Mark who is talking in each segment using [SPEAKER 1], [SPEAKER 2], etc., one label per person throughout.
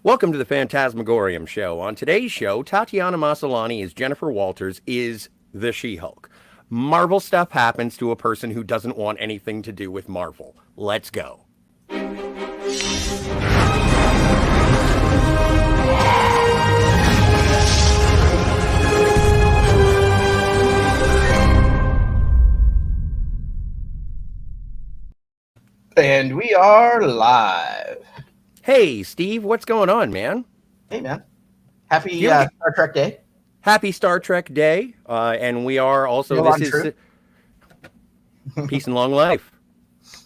[SPEAKER 1] Welcome to the Fantasmagorium show. On today's show, Tatiana Maslany as Jennifer Walters is the She-Hulk. Marvel stuff happens to a person who doesn't want anything to do with Marvel. Let's go.
[SPEAKER 2] And we are live.
[SPEAKER 1] Hey, Steve, what's going on, man?
[SPEAKER 2] Hey, man. Happy
[SPEAKER 1] You-
[SPEAKER 2] Star Trek Day.
[SPEAKER 1] Happy Star Trek Day, and we are also.
[SPEAKER 2] Still
[SPEAKER 1] This
[SPEAKER 2] on
[SPEAKER 1] is
[SPEAKER 2] true.
[SPEAKER 1] peace and long life.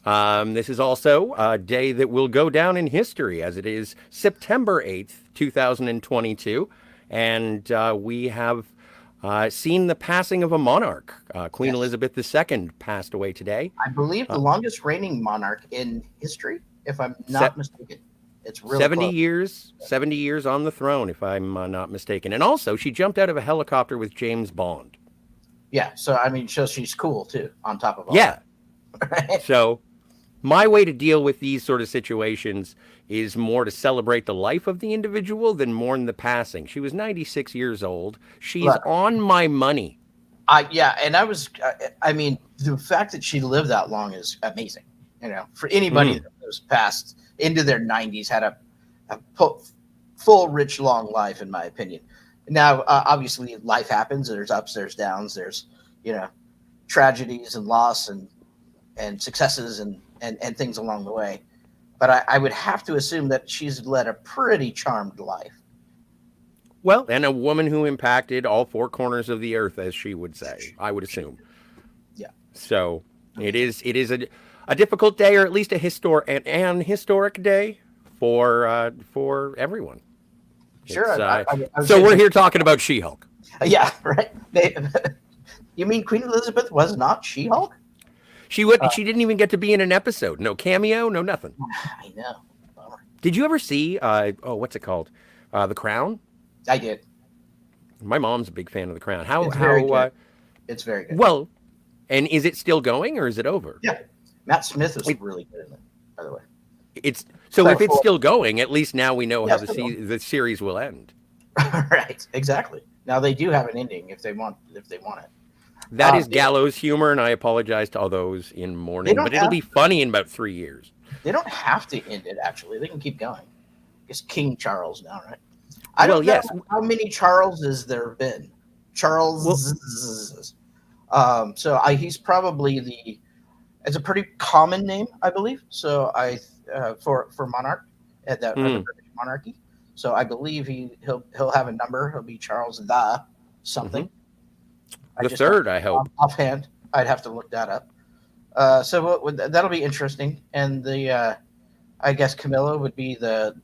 [SPEAKER 1] This is also a day that will go down in history, as it is September 8th, 2022, and we have seen the passing of a monarch. Queen
[SPEAKER 2] Yes.
[SPEAKER 1] Elizabeth II passed away today.
[SPEAKER 2] I believe the longest reigning monarch in history, if I'm
[SPEAKER 1] Se-
[SPEAKER 2] not mistaken. It's really
[SPEAKER 1] 70
[SPEAKER 2] close.
[SPEAKER 1] years, 70 years on the throne, if I'm not mistaken. And also, she jumped out of a helicopter with James Bond.
[SPEAKER 2] Yeah, so I mean, so she's cool too, on top of all
[SPEAKER 1] Yeah.
[SPEAKER 2] that.
[SPEAKER 1] So, my way to deal with these sort of situations is more to celebrate the life of the individual than mourn the passing. She was 96 years old. She's
[SPEAKER 2] Look.
[SPEAKER 1] on my money.
[SPEAKER 2] And I mean, the fact that she lived that long is amazing. You know, for anybody that was past into their 90s, had a full, rich, long life, in my opinion. Now, obviously, life happens. There's ups, there's downs, there's, tragedies and loss and successes and things along the way. But I would have to assume that she's led a pretty charmed life.
[SPEAKER 1] Well, and a woman who impacted all four corners of the earth, as she would say, I would assume.
[SPEAKER 2] Yeah.
[SPEAKER 1] So it is a difficult day, or at least an historic day for everyone.
[SPEAKER 2] Sure.
[SPEAKER 1] It's,
[SPEAKER 2] I would
[SPEAKER 1] so
[SPEAKER 2] say
[SPEAKER 1] we're
[SPEAKER 2] that-
[SPEAKER 1] here talking about She-Hulk.
[SPEAKER 2] Yeah, right. You mean Queen Elizabeth was not She-Hulk?
[SPEAKER 1] She didn't even get to be in an episode. No cameo, no nothing.
[SPEAKER 2] I know. Bummer.
[SPEAKER 1] Did you ever see what's it called? The Crown?
[SPEAKER 2] I did.
[SPEAKER 1] My mom's a big fan of The Crown.
[SPEAKER 2] It's very good. It's very good.
[SPEAKER 1] Well, and is it still going or is it over?
[SPEAKER 2] Yeah. Matt Smith was really good in it, by the way.
[SPEAKER 1] It's so if it's
[SPEAKER 2] Therefore-
[SPEAKER 1] still going, at least now we know how
[SPEAKER 2] Yeah, still
[SPEAKER 1] the series will end.
[SPEAKER 2] Right. Exactly. Now they do have an ending if they want it.
[SPEAKER 1] That is
[SPEAKER 2] they-
[SPEAKER 1] gallows humor, and I apologize to all those in mourning,
[SPEAKER 2] don't
[SPEAKER 1] but it'll
[SPEAKER 2] have-
[SPEAKER 1] be funny in about 3 years.
[SPEAKER 2] They don't have to end it, actually. They can keep going. It's King Charles now, right? I
[SPEAKER 1] Well,
[SPEAKER 2] don't know
[SPEAKER 1] yes.
[SPEAKER 2] how many Charleses there have been. Charles. He's probably it's a pretty common name, I believe. So for monarch at the British monarchy. So I believe he'll have a number. He'll be Charles the something.
[SPEAKER 1] The third, I hope.
[SPEAKER 2] Offhand, I'd have to look that up. That'll be interesting. And I guess Camilla would be the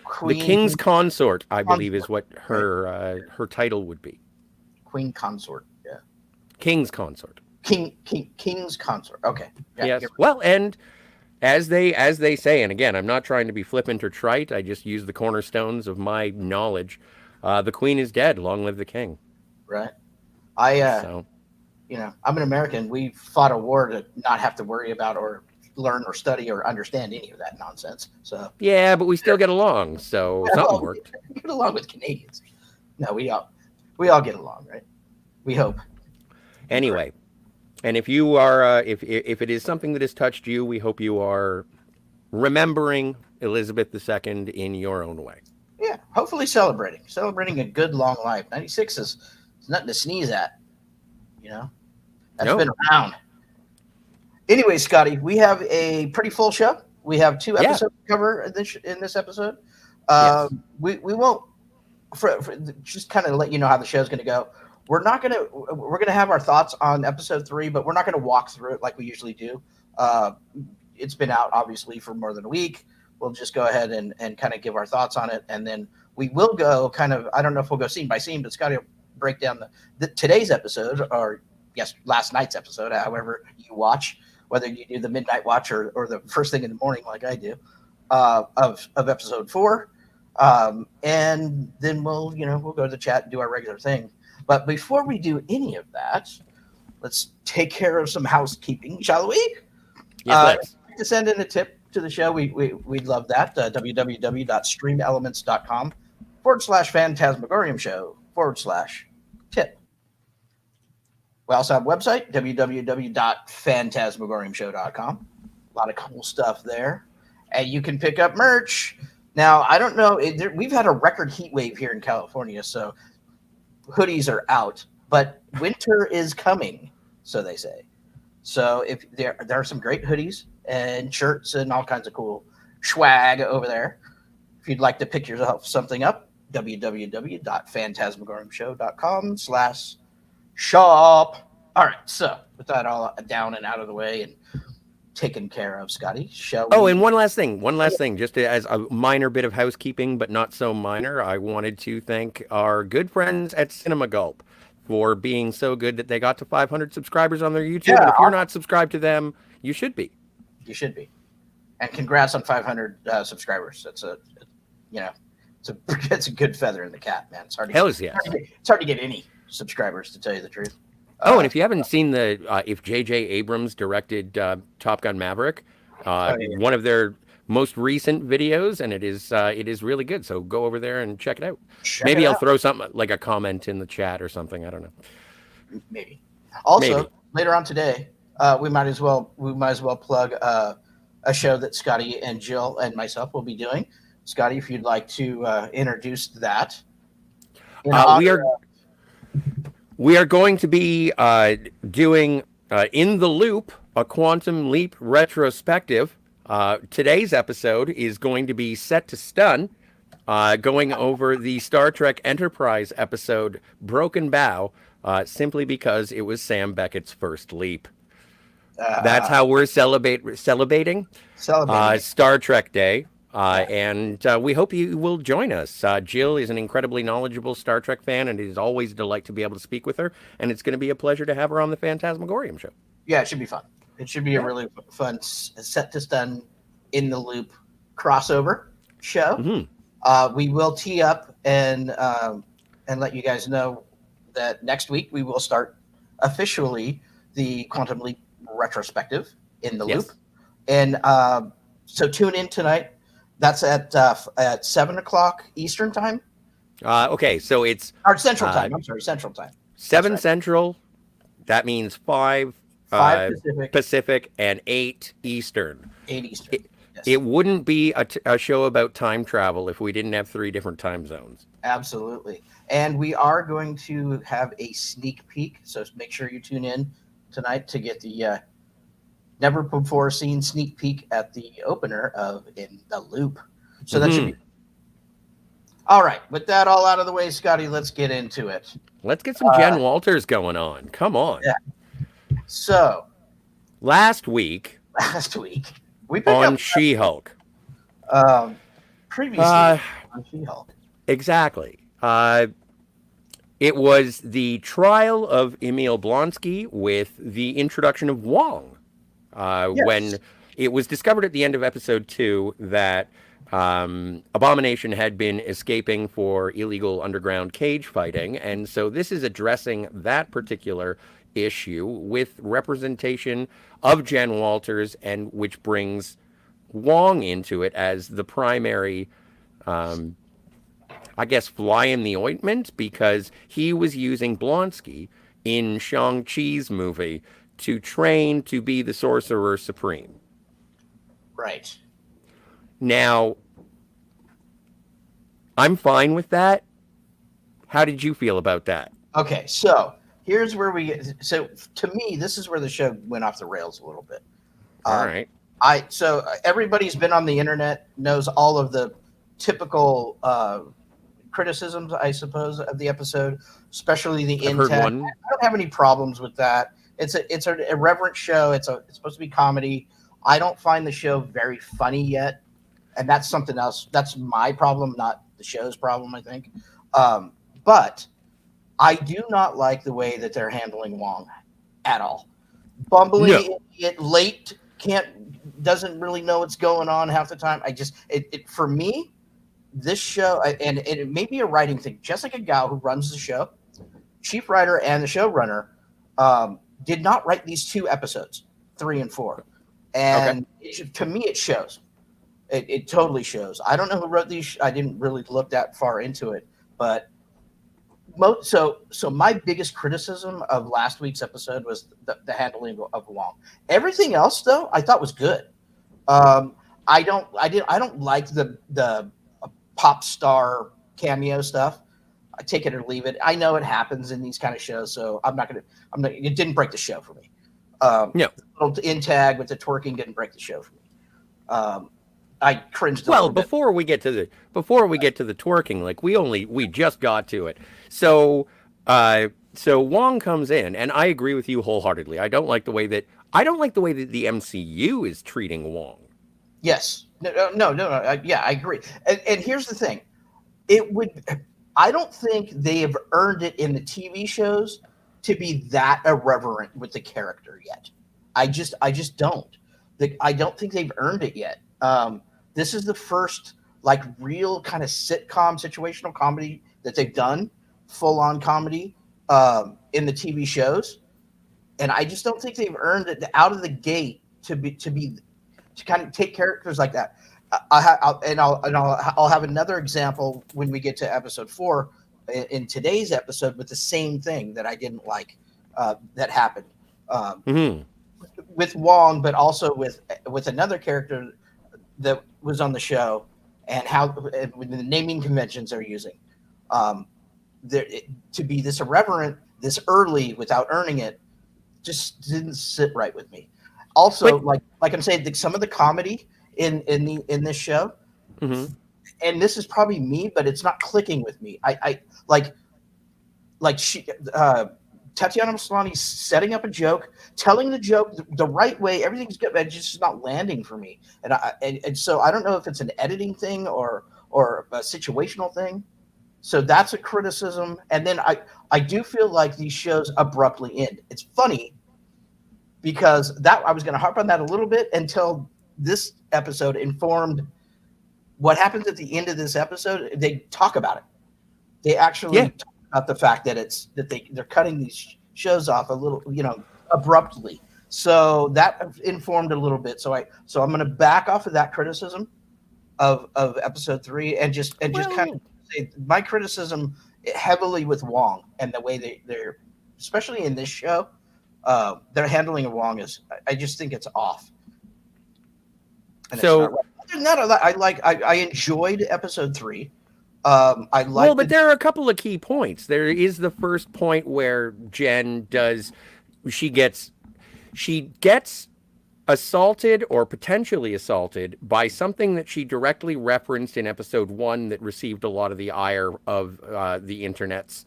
[SPEAKER 2] queen.
[SPEAKER 1] The king's consort, I believe, is what her title would be.
[SPEAKER 2] Queen consort. Yeah.
[SPEAKER 1] King's consort.
[SPEAKER 2] King's consort. Okay. Yeah,
[SPEAKER 1] Yes.
[SPEAKER 2] you're right.
[SPEAKER 1] Well, and as they say, and again, I'm not trying to be flippant or trite. I just use the cornerstones of my knowledge. The queen is dead. Long live the king.
[SPEAKER 2] Right.
[SPEAKER 1] So
[SPEAKER 2] I'm an American. We fought a war to not have to worry about or learn or study or understand any of that nonsense. So
[SPEAKER 1] yeah, but we still get along. So something worked.
[SPEAKER 2] Get along with Canadians. No, we all get along, right? We hope.
[SPEAKER 1] Anyway, and if you are, if it is something that has touched you, we hope you are remembering Elizabeth II in your own way.
[SPEAKER 2] Yeah, hopefully celebrating a good long life. 96 is nothing to sneeze at. That's
[SPEAKER 1] No.
[SPEAKER 2] been around. Anyway, Scotty, we have a pretty full show. We have 2 episodes to cover in this episode.
[SPEAKER 1] Yes.
[SPEAKER 2] We won't for just kind of let you know how the show's going to go. We're gonna have our thoughts on episode 3, but we're not gonna walk through it like we usually do. It's been out obviously for more than a week. We'll just go ahead and kind of give our thoughts on it, and then we will go kind of. I don't know if we'll go scene by scene, but Scotty will break down today's episode or last night's episode, however you watch, whether you do the midnight watch or the first thing in the morning like I do, of episode 4, and then we'll go to the chat and do our regular thing. But before we do any of that, let's take care of some housekeeping, shall we?
[SPEAKER 1] Yes, let's.
[SPEAKER 2] To send in a tip to the show, we'd love that. www.streamelements.com/phantasmagorium show/tip. We also have a website, www.phantasmagoriumshow.com. A lot of cool stuff there. And you can pick up merch. Now, I don't know. We've had a record heat wave here in California, so hoodies are out. But winter is coming, so they say. So if there are some great hoodies and shirts and all kinds of cool swag over there. If you'd like to pick yourself something up, www.phantasmagoriumshow.com/shop. All right, so with that all down and out of the way and taken care of, Scotty, shall we?
[SPEAKER 1] Oh, and one last thing, just as a minor bit of housekeeping, but not so minor. I wanted to thank our good friends at Cinema Gulp for being so good that they got to 500 subscribers on their YouTube.
[SPEAKER 2] Yeah,
[SPEAKER 1] and if you're not subscribed to them, you should be.
[SPEAKER 2] You should be. And congrats on 500 subscribers. It's a good feather in the cap, man. It's hard to
[SPEAKER 1] Hells
[SPEAKER 2] get,
[SPEAKER 1] yes.
[SPEAKER 2] it's hard to get any subscribers, to tell you the truth.
[SPEAKER 1] Oh, and if you haven't seen if J.J. Abrams directed Top Gun Maverick, one of their most recent videos, and it is really good. So go over there and check it out. Maybe I'll throw something like a comment in the chat or something. I don't know.
[SPEAKER 2] Maybe. Also, later on today, we might as well plug a show that Scotty and Jill and myself will be doing. Scotty, if you'd like to introduce that.
[SPEAKER 1] We are going to be doing In the Loop, a Quantum Leap retrospective. Today's episode is going to be Set to Stun, going over the Star Trek Enterprise episode Broken Bow, simply because it was Sam Beckett's first leap. That's how we're celebrating Star Trek Day. And we hope you will join us. Jill is an incredibly knowledgeable Star Trek fan, and it is always a delight to be able to speak with her. And it's going to be a pleasure to have her on the Phantasmagorium show.
[SPEAKER 2] Yeah, it should be fun. It should be a really fun Set to Stun In the Loop crossover show. Mm-hmm. We will tee up and let you guys know that next week we will start officially the Quantum Leap retrospective In the Loop. And so tune in tonight. That's at 7:00 Eastern time.
[SPEAKER 1] Okay, so it's
[SPEAKER 2] Central time. I'm sorry, Central time.
[SPEAKER 1] 7 Central. That means 5 Pacific and 8 Eastern.
[SPEAKER 2] 8 Eastern.
[SPEAKER 1] It wouldn't be a show about time travel if we didn't have 3 different time zones.
[SPEAKER 2] Absolutely. And we are going to have a sneak peek, so make sure you tune in tonight to get the never before seen sneak peek at the opener of In the Loop. So that should be. All right. With that all out of the way, Scotty, let's get into it.
[SPEAKER 1] Let's get some Jen Walters going on. Come on.
[SPEAKER 2] Yeah. So.
[SPEAKER 1] Last week.
[SPEAKER 2] We picked
[SPEAKER 1] on
[SPEAKER 2] up
[SPEAKER 1] She-Hulk.
[SPEAKER 2] Previously on She-Hulk.
[SPEAKER 1] Exactly. It was the trial of Emil Blonsky with the introduction of Wong. When it was discovered at the end of episode 2 that Abomination had been escaping for illegal underground cage fighting. And so this is addressing that particular issue with representation of Jen Walters, and which brings Wong into it as the primary, I guess, fly in the ointment, because he was using Blonsky in Shang-Chi's movie to train to be the Sorcerer Supreme.
[SPEAKER 2] Right.
[SPEAKER 1] Now, I'm fine with that. How did you feel about that?
[SPEAKER 2] Okay, so here's where so to me, this is where the show went off the rails a little bit.
[SPEAKER 1] All right.
[SPEAKER 2] So everybody's been on the internet, knows all of the typical criticisms, I suppose, of the episode, especially the intent. I don't have any problems with that. It's an irreverent show. It's supposed to be comedy. I don't find the show very funny yet, and that's something else. That's my problem, not the show's problem, I think. But I do not like the way that they're handling Wong at all. Bumbling, idiot, late, doesn't really know what's going on half the time. For me, this show, and it may be a writing thing. Jessica Gao, who runs the show, chief writer and the showrunner, did not write these 2 episodes, 3 and 4.
[SPEAKER 1] Okay.
[SPEAKER 2] and to me, it shows. It totally shows. I don't know who wrote these. I didn't really look that far into it, but so my biggest criticism of last week's episode was the handling of Wong. Everything else, though, I thought was good. Um, I don't like the pop star cameo stuff. I take it or leave it. I know it happens in these kind of shows, so I'm not gonna. I'm not. It didn't break the show for me.
[SPEAKER 1] No.
[SPEAKER 2] The little in tag with the twerking didn't break the show for me. I cringed a
[SPEAKER 1] Well,
[SPEAKER 2] little bit.
[SPEAKER 1] before we get to the twerking, like we just got to it. So Wong comes in, and I agree with you wholeheartedly. I don't like the way that the MCU is treating Wong.
[SPEAKER 2] Yes. No. Yeah, I agree. And here's the thing. It would. I don't think they have earned it in the TV shows to be that irreverent with the character yet. I just don't. I don't think they've earned it yet. This is the first like real kind of sitcom situational comedy that they've done, full on comedy in the TV shows, and I just don't think they've earned it out of the gate to kind of take characters like that. I'll have another example when we get to episode 4 in today's episode with the same thing that I didn't like that happened with Wong, but also with another character that was on the show, and how with the naming conventions they're using to be this irreverent this early without earning it just didn't sit right with me. Also, like I'm saying, some of the comedy in this show, and this is probably me, but it's not clicking with me. I like Tatiana Maslany's setting up a joke, telling the joke the right way, everything's good, but it's just not landing for me. And so I don't know if it's an editing thing or a situational thing. So that's a criticism. And then I do feel like these shows abruptly end. It's funny because I was going to harp on that a little bit until this episode informed what happens at the end of this episode. They talk about it. They actually talk about the fact that they're cutting these shows off a little, abruptly. So that informed a little bit. So I'm going to back off of that criticism of episode 3 and just kind of say my criticism heavily with Wong and the way they're especially in this show. Their handling of Wong I just think it's off. And
[SPEAKER 1] so,
[SPEAKER 2] it's not right. Other than that, I enjoyed episode 3.
[SPEAKER 1] But there are a couple of key points. There is the first point where Jen gets assaulted or potentially assaulted by something that she directly referenced in episode 1 that received a lot of the ire of the internets.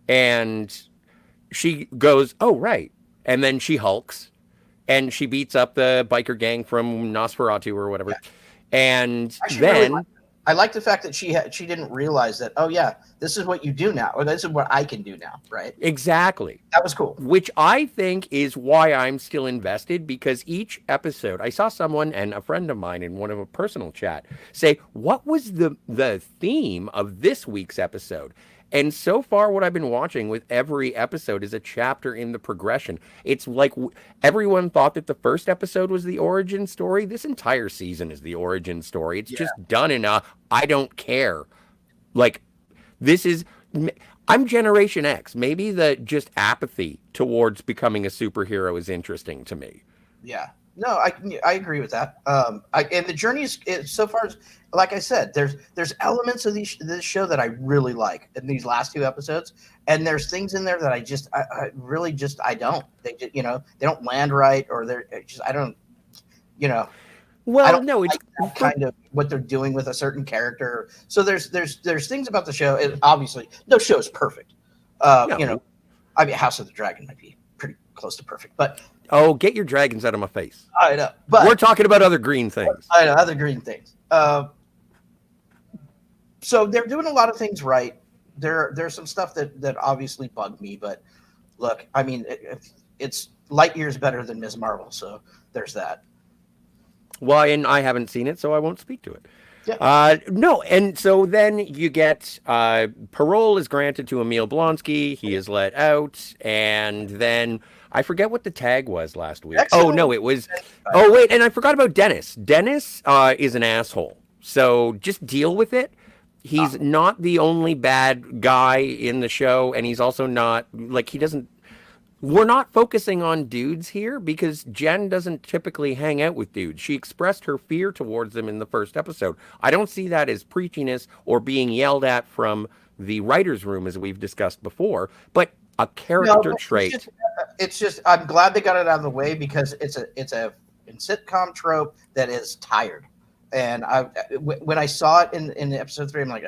[SPEAKER 1] And she goes, oh, right. And then she hulks and she beats up the biker gang from Nosferatu or whatever. Yeah. And then
[SPEAKER 2] I like the fact that she didn't realize that, oh, yeah, this is what you do now, or this is what I can do now, right?
[SPEAKER 1] Exactly.
[SPEAKER 2] That was cool.
[SPEAKER 1] Which I think is why I'm still invested, because each episode, I saw someone and a friend of mine in one of a personal chat say, what was the theme of this week's episode? And so far, what I've been watching with every episode is a chapter in the progression. It's like everyone thought that the first episode was the origin story. This entire season is the origin story. It's just done in I don't care. Like, I'm Generation X. Maybe the just apathy towards becoming a superhero is interesting to me.
[SPEAKER 2] Yeah. No, I agree with that. And the journey is so far, like I said, there's elements of this show that I really like in these last 2 episodes, and there's things in there that I really don't. They just, they don't land right, or they're just I don't.
[SPEAKER 1] Well,
[SPEAKER 2] I don't
[SPEAKER 1] no,
[SPEAKER 2] like
[SPEAKER 1] it's
[SPEAKER 2] kind of what they're doing with a certain character. So there's things about the show. Obviously, no show is perfect.
[SPEAKER 1] No.
[SPEAKER 2] I mean, House of the Dragon might be pretty close to perfect, but.
[SPEAKER 1] Oh, get your dragons out of my face.
[SPEAKER 2] I know. But
[SPEAKER 1] we're talking about other green things.
[SPEAKER 2] I know, other green things. So they're doing a lot of things right. There's some stuff that obviously bugged me, but look, I mean, it's light years better than Ms. Marvel, so there's that.
[SPEAKER 1] Well, and I haven't seen it, so I won't speak to it.
[SPEAKER 2] Yeah.
[SPEAKER 1] No, and so then you get parole is granted to Emil Blonsky. He is let out, and then I forget what the tag was last week. Oh
[SPEAKER 2] Excellent.
[SPEAKER 1] no, it was. Oh wait, and I forgot about Dennis. Dennis is an asshole. So just deal with it. He's not the only bad guy in the show, and he's also not like he doesn't. We're not focusing on dudes here because Jen doesn't typically hang out with dudes. She expressed her fear towards them in the first episode. I don't see that as preachiness or being yelled at from the writer's room, as we've discussed before, but a character trait.
[SPEAKER 2] It's just I'm glad they got it out of the way because it's a sitcom trope that is tired. And when I saw it in episode 3, I'm like,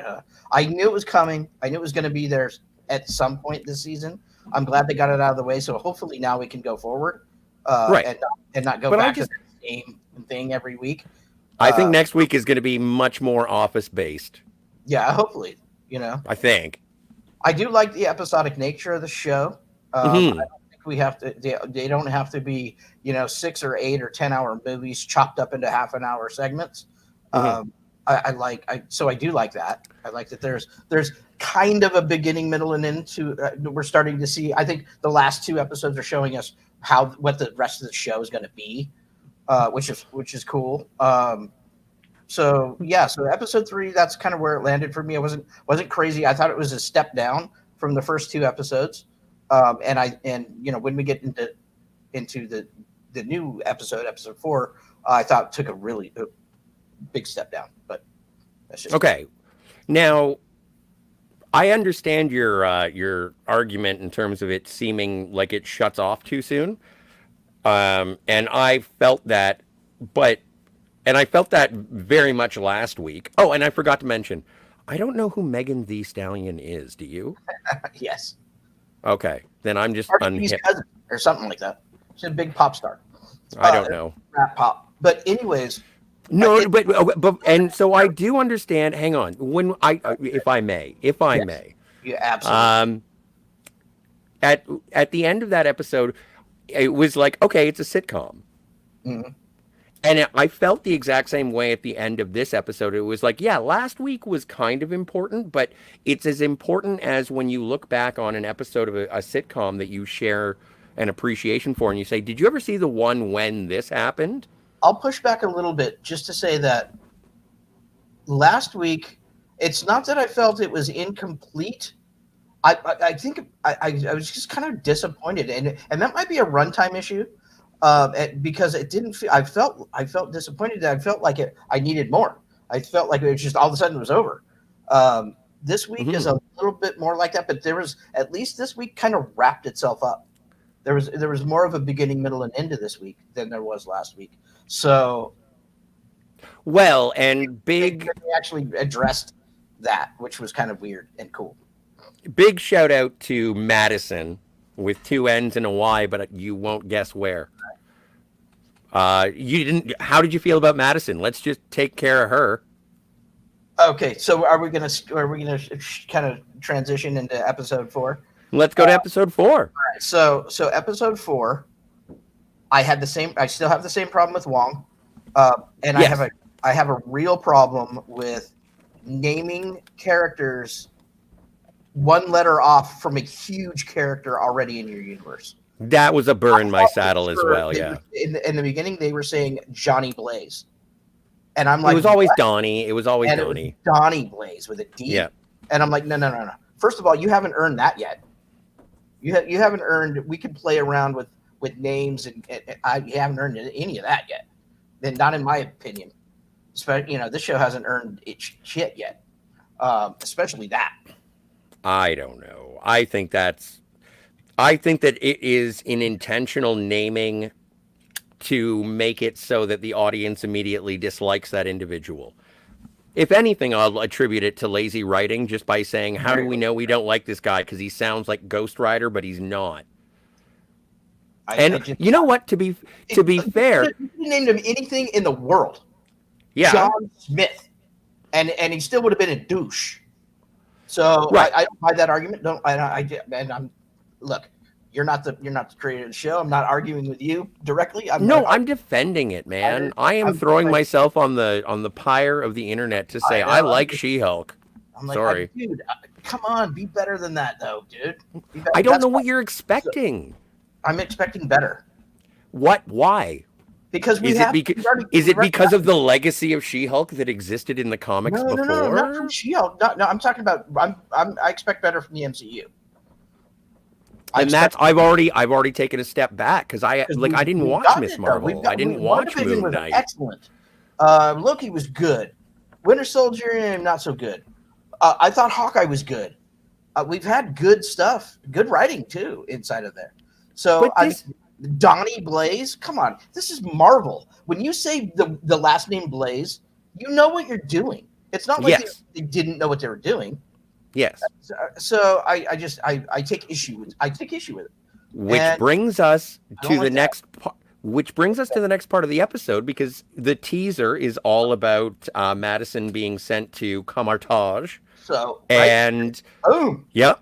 [SPEAKER 2] I knew it was coming. I knew it was going to be there at some point this season. I'm glad they got it out of the way. So hopefully now we can go forward,
[SPEAKER 1] Right.
[SPEAKER 2] and not go back to the same thing every week.
[SPEAKER 1] I think next week is going to be much more office based.
[SPEAKER 2] Yeah, hopefully.
[SPEAKER 1] I think.
[SPEAKER 2] I do like the episodic nature of the show. I don't think we have to. They don't have to be 6 or 8 or 10-hour movies chopped up into half an hour segments. So I do like that. I like that there's kind of a beginning, middle, and end to. We're starting to see. I think the last 2 episodes are showing us what the rest of the show is going to be, which is cool. So episode 3, that's kind of where it landed for me. I wasn't crazy. I thought it was a step down from the first 2 episodes. When we get into the new episode 4, I thought it took a really big step down. But that's just
[SPEAKER 1] okay. Now, I understand your argument in terms of it seeming like it shuts off too soon, and I felt that, and I felt that very much last week. Oh, and I forgot to mention, I don't know who Megan Thee Stallion is. Do you?
[SPEAKER 2] Yes.
[SPEAKER 1] Okay, then I'm just
[SPEAKER 2] unhip or something like that. She's a big pop star.
[SPEAKER 1] I don't know.
[SPEAKER 2] Rap pop. But anyways.
[SPEAKER 1] No, but and so I do understand. Hang on, if I may.
[SPEAKER 2] Yeah, absolutely.
[SPEAKER 1] At the end of that episode, it was like, okay, it's a sitcom.
[SPEAKER 2] Mm-hmm.
[SPEAKER 1] And I felt the exact same way at the end of this episode. It was like, yeah, last week was kind of important, but it's as important as when you look back on an episode of a sitcom that you share an appreciation for, and you say, did you ever see the one when this happened?
[SPEAKER 2] I'll push back a little bit just to say that last week, it's not that I felt it was incomplete. I think I was just kind of disappointed, and that might be a runtime issue. Because it didn't feel. I felt disappointed. I felt like I needed more. I felt like it was just all of a sudden it was over. This week is a little bit more like that, but there was at least this week kind of wrapped itself up. There was more of a beginning, middle, and end to this week than there was last week. So,
[SPEAKER 1] well, and big
[SPEAKER 2] they actually addressed that, which was kind of weird and cool.
[SPEAKER 1] Big shout out to Madison with 2 N's and a Y, but you won't guess where. You didn't. How did you feel about Madison? Let's just take care of her.
[SPEAKER 2] Okay, so are we gonna kind of transition into episode 4?
[SPEAKER 1] Let's go to episode 4.
[SPEAKER 2] All right, so episode 4, I still have the same problem with Wong, and yes. I have a real problem with naming characters one letter off from a huge character already in your universe.
[SPEAKER 1] That was a burr in my saddle as well, yeah.
[SPEAKER 2] In the beginning, they were saying Johnny Blaze. And I'm like...
[SPEAKER 1] It was always what? Donnie. It was always
[SPEAKER 2] and
[SPEAKER 1] Donnie.
[SPEAKER 2] It was Donnie Blaze with a D.
[SPEAKER 1] Yeah.
[SPEAKER 2] And I'm like, no. First of all, you haven't earned that yet. You haven't earned... We could play around with names, and you haven't earned any of that yet. Then not in my opinion. This show hasn't earned its shit yet. Especially that.
[SPEAKER 1] I don't know. I think that it is an intentional naming to make it so that the audience immediately dislikes that individual. If anything, I'll attribute it to lazy writing just by saying, how do we know we don't like this guy? Because he sounds like Ghost Rider, but he's not. You know what? To be fair,
[SPEAKER 2] you named him anything in the world.
[SPEAKER 1] Yeah,
[SPEAKER 2] John Smith, and he still would have been a douche. So
[SPEAKER 1] right.
[SPEAKER 2] I don't buy that argument. Look, you're not the creator of the show. I'm not arguing with you directly.
[SPEAKER 1] I'm defending it, man. I am throwing myself on the pyre of the internet to say I like She-Hulk.
[SPEAKER 2] I'm like,
[SPEAKER 1] sorry,
[SPEAKER 2] dude. Come on, be better than that, though, dude.
[SPEAKER 1] I don't know what you're expecting.
[SPEAKER 2] I'm expecting better
[SPEAKER 1] What? Why?
[SPEAKER 2] because
[SPEAKER 1] Is it because of the legacy of She-Hulk that existed in the comics before?
[SPEAKER 2] No, not from She-Hulk. No, I'm talking about. I expect better from the MCU.
[SPEAKER 1] And I've already taken a step back because I didn't watch Miss Marvel. I didn't watch Moon Knight.
[SPEAKER 2] Excellent. Loki was good. Winter Soldier, not so good. I thought Hawkeye was good. We've had good stuff, good writing too inside of there. So Donnie Blaze, come on, this is Marvel. When you say the last name Blaze, you know what you're doing. It's not like they didn't know what they were doing.
[SPEAKER 1] Yes.
[SPEAKER 2] So I take issue with it.
[SPEAKER 1] Which brings us to the next part. Which brings us to the next part of the episode, because the teaser is all about Madison being sent to Camartage.
[SPEAKER 2] So
[SPEAKER 1] boom. Yep.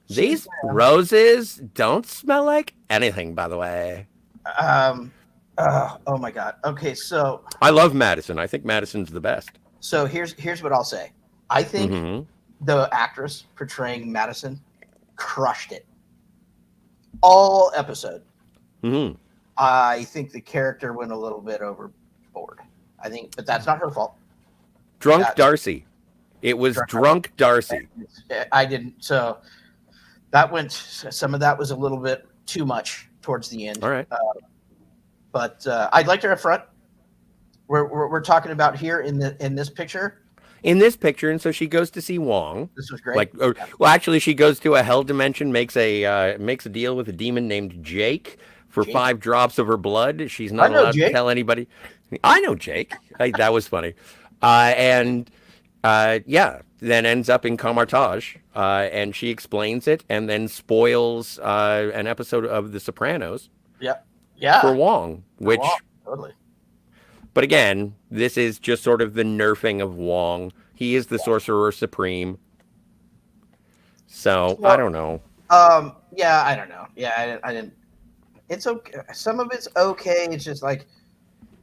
[SPEAKER 1] These roses don't smell like anything, by the way.
[SPEAKER 2] Oh my God. Okay, so
[SPEAKER 1] I love Madison. I think Madison's the best.
[SPEAKER 2] So here's what I'll say. I think the actress portraying Madison crushed it. All episode.
[SPEAKER 1] Mm-hmm.
[SPEAKER 2] I think the character went a little bit overboard. But that's not her fault.
[SPEAKER 1] Drunk Darcy. It was drunk Darcy.
[SPEAKER 2] I didn't. So some of that was a little bit too much towards the end.
[SPEAKER 1] All right.
[SPEAKER 2] But I'd like to up front. We're talking about here in this picture.
[SPEAKER 1] In this picture, and so she goes to see Wong.
[SPEAKER 2] This was great.
[SPEAKER 1] Actually, she goes to a hell dimension, makes a deal with a demon named Jake for 5 drops of her blood. She's not allowed to tell anybody. I know Jake. That was funny. Then ends up in Camartage, and she explains it, and then spoils an episode of The Sopranos.
[SPEAKER 2] Yeah.
[SPEAKER 1] For Wong, which.
[SPEAKER 2] Totally.
[SPEAKER 1] But again, this is just sort of the nerfing of Wong. He is the Sorcerer Supreme. So I don't know.
[SPEAKER 2] Yeah, I don't know. Yeah, I didn't. It's okay. Some of it's okay. It's just like,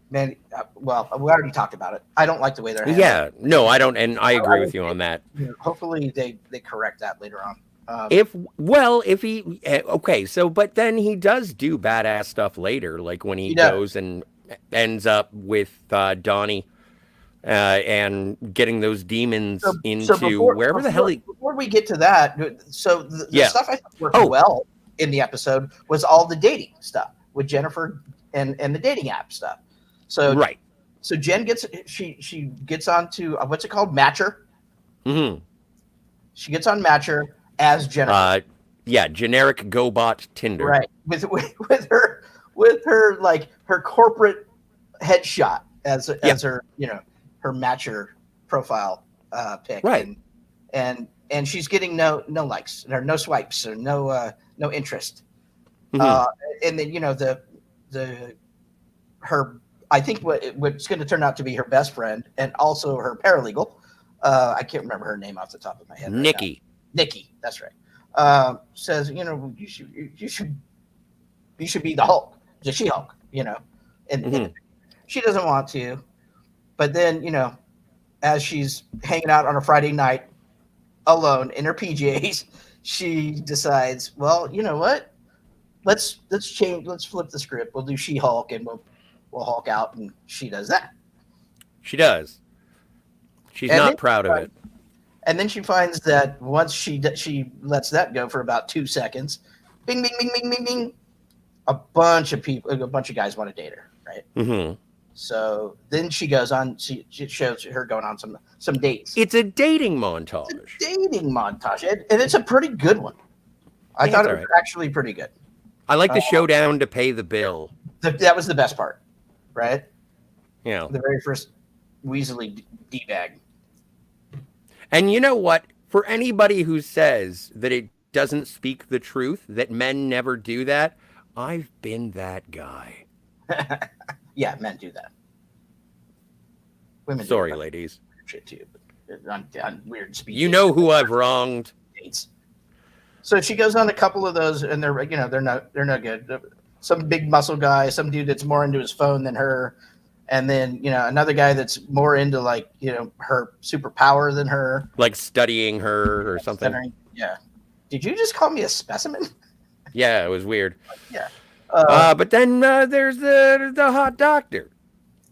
[SPEAKER 2] man. Well, we already talked about it. I don't like the way they're handling.
[SPEAKER 1] Yeah, no, I don't, and I agree with you on that.
[SPEAKER 2] Hopefully, they correct that later on.
[SPEAKER 1] But then he does do badass stuff later, like when he goes and ends up with Donnie and getting those demons wherever the hell he.
[SPEAKER 2] Before we get to that, so the stuff I thought worked well in the episode was all the dating stuff with Jennifer and the dating app stuff. So
[SPEAKER 1] right.
[SPEAKER 2] So Jen gets she gets onto what's it called, Matcher.
[SPEAKER 1] Mm-hmm.
[SPEAKER 2] She gets on Matcher as Jennifer.
[SPEAKER 1] Generic GoBot Tinder.
[SPEAKER 2] Right. With her like her corporate headshot as her her Matcher profile pic.
[SPEAKER 1] Right.
[SPEAKER 2] And she's getting no likes or no swipes or no interest.
[SPEAKER 1] Mm-hmm.
[SPEAKER 2] And then her I think what's going to turn out to be her best friend and also her paralegal. I can't remember her name off the top of my head.
[SPEAKER 1] Nikki.
[SPEAKER 2] Nikki, that's right. Says, you should be the Hulk, the She-Hulk, and she doesn't want to, but then as she's hanging out on a Friday night alone in her PJs, she decides, well, you know what? Let's flip the script. We'll do She-Hulk and we'll Hulk out, and she does that.
[SPEAKER 1] She does. She's not proud of it.
[SPEAKER 2] And then she finds that once she lets that go for about 2 seconds, bing, bing, bing, bing, bing, bing, a bunch of guys want to date her, right?
[SPEAKER 1] Mm-hmm.
[SPEAKER 2] So then she goes on. She shows her going on some dates.
[SPEAKER 1] It's a dating montage.
[SPEAKER 2] And it's a pretty good one. I thought it was actually pretty good.
[SPEAKER 1] I like the showdown to pay the bill.
[SPEAKER 2] That was the best part, right?
[SPEAKER 1] Yeah.
[SPEAKER 2] The very first Weasley D-bag.
[SPEAKER 1] And you know what? For anybody who says that it doesn't speak the truth, that men never do that, I've been that guy.
[SPEAKER 2] Yeah, men do that. Women
[SPEAKER 1] Sorry, ladies.
[SPEAKER 2] Shit too, but on weird speed.
[SPEAKER 1] You know who I've wronged.
[SPEAKER 2] Dates. So she goes on a couple of those, and they're no good. Some big muscle guy, some dude that's more into his phone than her. And then, another guy that's more into her superpower than her.
[SPEAKER 1] Like studying her or something.
[SPEAKER 2] Yeah. Did you just call me a specimen?
[SPEAKER 1] Yeah, it was weird.
[SPEAKER 2] Yeah.
[SPEAKER 1] But then there's the hot doctor.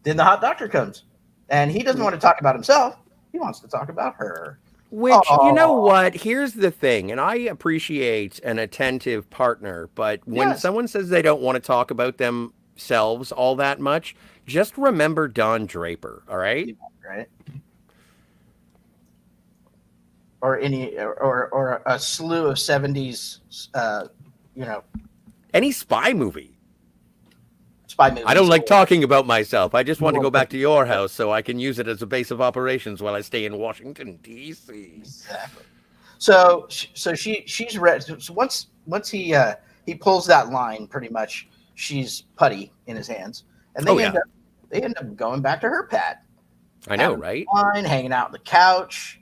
[SPEAKER 2] Then the hot doctor comes, and he doesn't want to talk about himself. He wants to talk about her.
[SPEAKER 1] Which, you know
[SPEAKER 2] Oh,
[SPEAKER 1] what? Here's the thing, and I appreciate an attentive partner, but when
[SPEAKER 2] yes.
[SPEAKER 1] someone says they don't want to talk about themselves all that much, just remember Don Draper, all right?
[SPEAKER 2] Right. Or or a slew of 70s, you know,
[SPEAKER 1] Any spy movie.
[SPEAKER 2] spy movies.
[SPEAKER 1] I don't like talking about myself. I just want to
[SPEAKER 2] Well,
[SPEAKER 1] go back to your house so I can use it as a base of operations while I stay in Washington, D.C.
[SPEAKER 2] Exactly. So she's ready. So once he pulls that line, pretty much, she's putty in his hands, and
[SPEAKER 1] Oh, yeah.
[SPEAKER 2] they end up going back to her pad,
[SPEAKER 1] I know,
[SPEAKER 2] having
[SPEAKER 1] right?
[SPEAKER 2] wine, hanging out on the couch,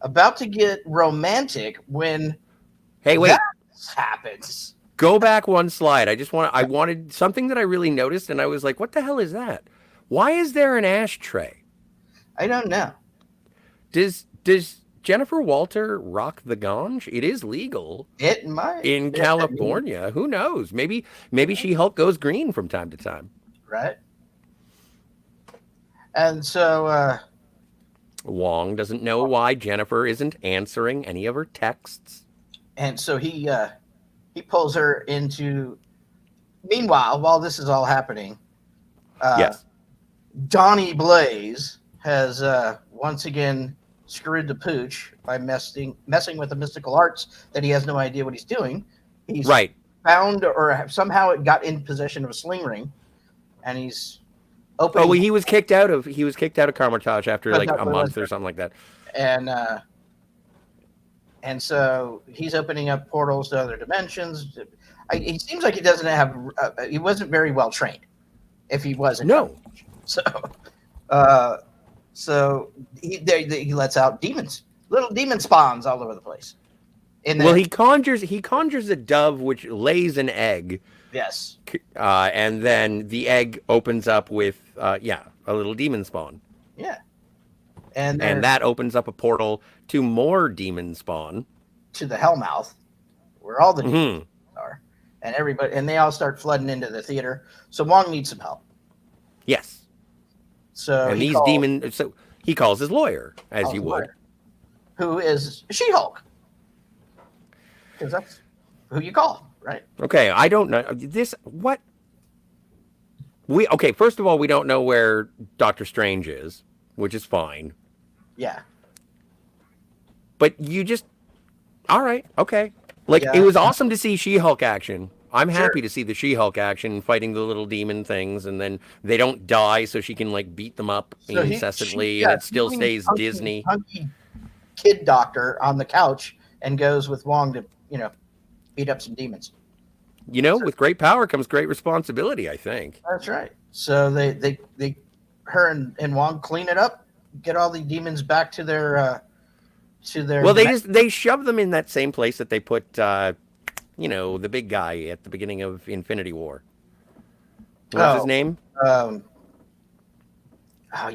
[SPEAKER 2] about to get romantic when
[SPEAKER 1] Hey, wait.
[SPEAKER 2] that happens.
[SPEAKER 1] Go back one slide. I wanted something that I really noticed, and I was like, what the hell is that? Why is there an ashtray?
[SPEAKER 2] I don't know.
[SPEAKER 1] Does Jennifer Walter rock the ganj? It is legal
[SPEAKER 2] It might.
[SPEAKER 1] in California. Who knows? Maybe She-Hulk goes green from time to time.
[SPEAKER 2] Right. And so
[SPEAKER 1] Wong doesn't know why Jennifer isn't answering any of her texts.
[SPEAKER 2] he pulls her into. Meanwhile, while this is all happening,
[SPEAKER 1] Yes.
[SPEAKER 2] Donnie Blaze has once again screwed the pooch by messing with the mystical arts that he has no idea what he's doing. He's
[SPEAKER 1] Right.
[SPEAKER 2] found or somehow it got in possession of a sling ring, and he's
[SPEAKER 1] Oh,
[SPEAKER 2] opening.
[SPEAKER 1] well, he was kicked out of Carmitage after like a month or something like that.
[SPEAKER 2] And so he's opening up portals to other dimensions. He seems like he doesn't have. He wasn't very well trained. If he wasn't,
[SPEAKER 1] No.
[SPEAKER 2] so he lets out demons, little demon spawns all over the place.
[SPEAKER 1] Well, he conjures a dove which lays an egg,
[SPEAKER 2] yes,
[SPEAKER 1] and then the egg opens up with a little demon spawn,
[SPEAKER 2] yeah,
[SPEAKER 1] and that opens up a portal to more demon spawn.
[SPEAKER 2] to the Hellmouth, where all the
[SPEAKER 1] Mhm.
[SPEAKER 2] demons are, and they all start flooding into the theater. So Wong needs some help.
[SPEAKER 1] Yes,
[SPEAKER 2] So
[SPEAKER 1] and these demons. So he calls his lawyer, as you would.
[SPEAKER 2] Who is She-Hulk? Because that's who you call, right?
[SPEAKER 1] Okay, I don't know this. What first of all, we don't know where Doctor Strange is, which is fine.
[SPEAKER 2] Yeah.
[SPEAKER 1] But you just, all right, okay. Like,
[SPEAKER 2] Yeah.
[SPEAKER 1] it was awesome to see She-Hulk action. I'm
[SPEAKER 2] Sure.
[SPEAKER 1] happy to see the She-Hulk action fighting the little demon things, and then they don't die, so she can like beat them up incessantly, and it still stays Disney.
[SPEAKER 2] Hunky kid doctor on the couch and goes with Wong to beat up some demons.
[SPEAKER 1] You know, with great power comes great responsibility, I think.
[SPEAKER 2] That's right. So her and Wong clean it up, get all the demons back to their
[SPEAKER 1] Well, they shove them in that same place that they put the big guy at the beginning of Infinity War. What's his name?
[SPEAKER 2] You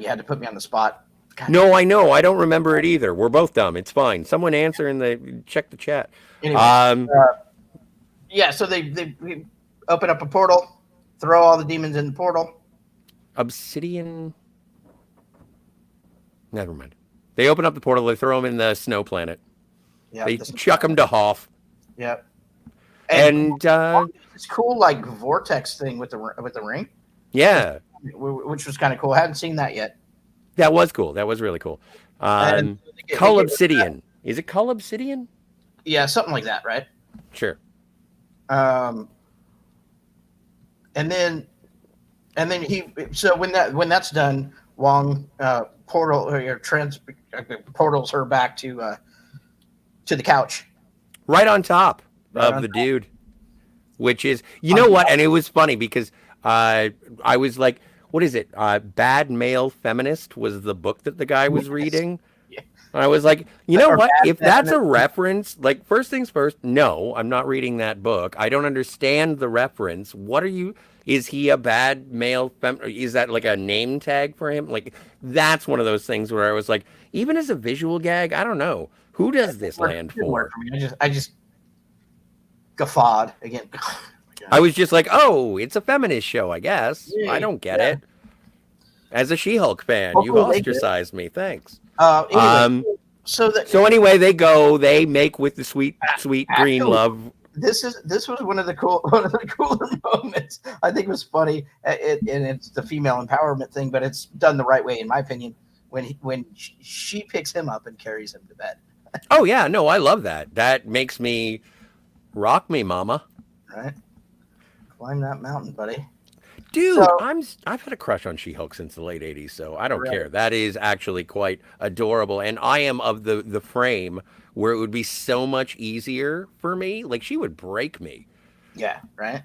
[SPEAKER 2] had to put me on the spot. God.
[SPEAKER 1] No, I know. I don't remember it either. We're both dumb. It's fine. Someone answer check the chat.
[SPEAKER 2] Anyway, so they open up a portal, throw all the demons in the portal.
[SPEAKER 1] Obsidian. Never mind. They open up the portal. They throw them in the snow planet.
[SPEAKER 2] Yeah,
[SPEAKER 1] they chuck them to Hoth.
[SPEAKER 2] Yep.
[SPEAKER 1] And
[SPEAKER 2] it's cool, like vortex thing with the ring.
[SPEAKER 1] Yeah,
[SPEAKER 2] which was kind of cool. I hadn't seen that yet.
[SPEAKER 1] That was cool. That was really cool. Cull Obsidian. Is it Cull Obsidian?
[SPEAKER 2] Yeah, something like that, right?
[SPEAKER 1] Sure.
[SPEAKER 2] And then when that's done, Wong portals her back to the couch,
[SPEAKER 1] right on top of the dude, which is what? And it was funny because I was like, what is it? Bad Male Feminist was the book that the guy was reading.
[SPEAKER 2] Yeah.
[SPEAKER 1] And I was like, you know what? If that's a reference, like, first things first, no, I'm not reading that book. I don't understand the reference. Is he a bad male is that like a name tag for him? Like, that's one of those things where I was like, even as a visual gag, I don't know. Who does this land for?
[SPEAKER 2] I just guffawed again.
[SPEAKER 1] I was just like, oh, it's a feminist show, I guess. I
[SPEAKER 2] Yay.
[SPEAKER 1] don't get
[SPEAKER 2] Yeah.
[SPEAKER 1] it. As a She-Hulk fan, you've
[SPEAKER 2] Hopefully they get it.
[SPEAKER 1] ostracized me. Thanks.
[SPEAKER 2] Anyway, so that
[SPEAKER 1] So anyway, they make with the sweet, sweet green
[SPEAKER 2] actually,
[SPEAKER 1] love.
[SPEAKER 2] this was one of the cooler moments. I think it was funny, and it's the female empowerment thing, but it's done the right way in my opinion. When she picks him up and carries him to bed.
[SPEAKER 1] Oh yeah, no, I love that. That makes me rock me, mama.
[SPEAKER 2] Right, climb that mountain, buddy.
[SPEAKER 1] Dude,
[SPEAKER 2] So
[SPEAKER 1] I've had a crush on She-Hulk since the late '80s, so I don't
[SPEAKER 2] right,
[SPEAKER 1] care. That is actually quite adorable, and I am of the frame where it would be so much easier for me. Like she would break me.
[SPEAKER 2] yeah, right.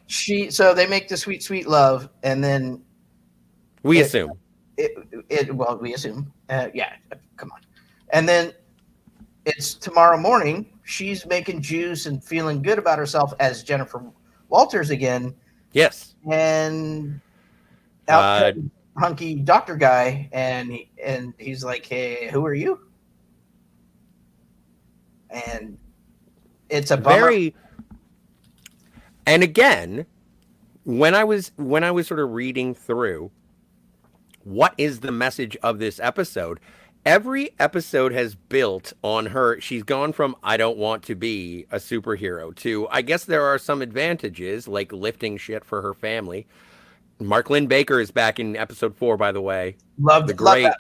[SPEAKER 2] So they make the sweet, sweet love, and then
[SPEAKER 1] We
[SPEAKER 2] it,
[SPEAKER 1] assume.
[SPEAKER 2] well, we assume, yeah, come on, and then it's tomorrow morning. She's making juice and feeling good about herself as Jennifer Walters again,
[SPEAKER 1] Yes.
[SPEAKER 2] and out
[SPEAKER 1] Uh,
[SPEAKER 2] comes hunky doctor guy, and he's like, "Hey, who are you?" And it's a bummer.
[SPEAKER 1] very. And again, when I was sort of reading through what is the message of this episode, every episode has built on her. She's gone from I don't want to be a superhero to I guess there are some advantages like lifting shit for her family. Mark Lynn Baker is back in episode 4, by the way.
[SPEAKER 2] Loved
[SPEAKER 1] The great.
[SPEAKER 2] that.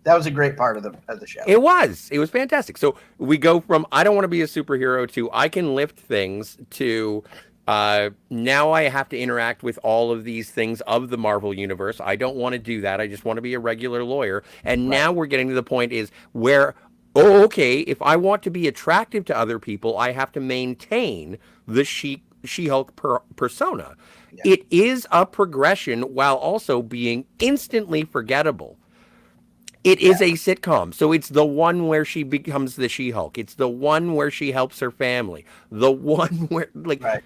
[SPEAKER 2] That was a great part of the show.
[SPEAKER 1] It was fantastic. So we go from I don't want to be a superhero to I can lift things to now I have to interact with all of these things of the Marvel universe. I don't want to do that. I just want to be a regular lawyer. And
[SPEAKER 2] Right.
[SPEAKER 1] now we're getting to the point is where, oh, okay, if I want to be attractive to other people, I have to maintain the She-Hulk persona.
[SPEAKER 2] Yeah.
[SPEAKER 1] It is a progression while also being instantly forgettable. It is a sitcom, so it's the one where she becomes the She-Hulk. It's the one where she helps her family. The one where, like,
[SPEAKER 2] Right.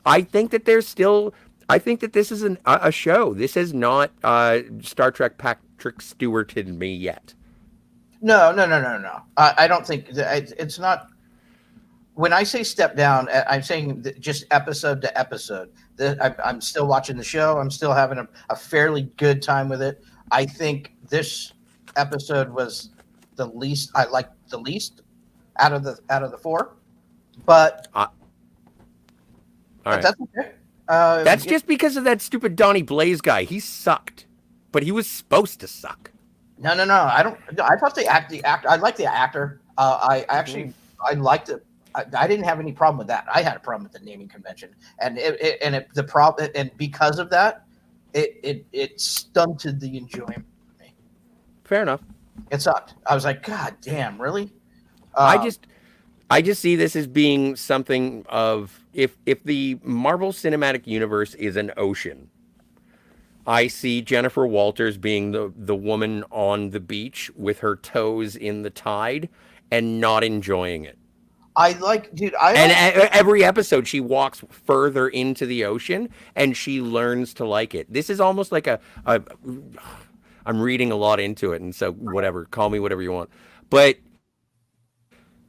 [SPEAKER 1] I think that there's still. I think that this is a show. This has not Star Trek Patrick Stewarted me yet.
[SPEAKER 2] No. I don't think it's not. When I say step down, I'm saying that just episode to episode. I'm still watching the show. I'm still having a fairly good time with it. I think this episode was the least I liked the least out of the 4, but
[SPEAKER 1] All right.
[SPEAKER 2] that's okay.
[SPEAKER 1] That's just because of that stupid Donnie Blaze guy. He sucked, but he was supposed to suck.
[SPEAKER 2] No. I don't. I thought the actor. I like the actor. I actually I liked it. I didn't have any problem with that. I had a problem with the naming convention, and the problem, and because of that, it stunted the enjoyment for me.
[SPEAKER 1] Fair enough.
[SPEAKER 2] It sucked. I was like, God damn, really?
[SPEAKER 1] I just see this as being something of if the Marvel Cinematic Universe is an ocean, I see Jennifer Walters being the woman on the beach with her toes in the tide and not enjoying it.
[SPEAKER 2] I like, dude.
[SPEAKER 1] Every episode she walks further into the ocean and she learns to like it. This is almost like I'm reading a lot into it, and so whatever, call me whatever you want. But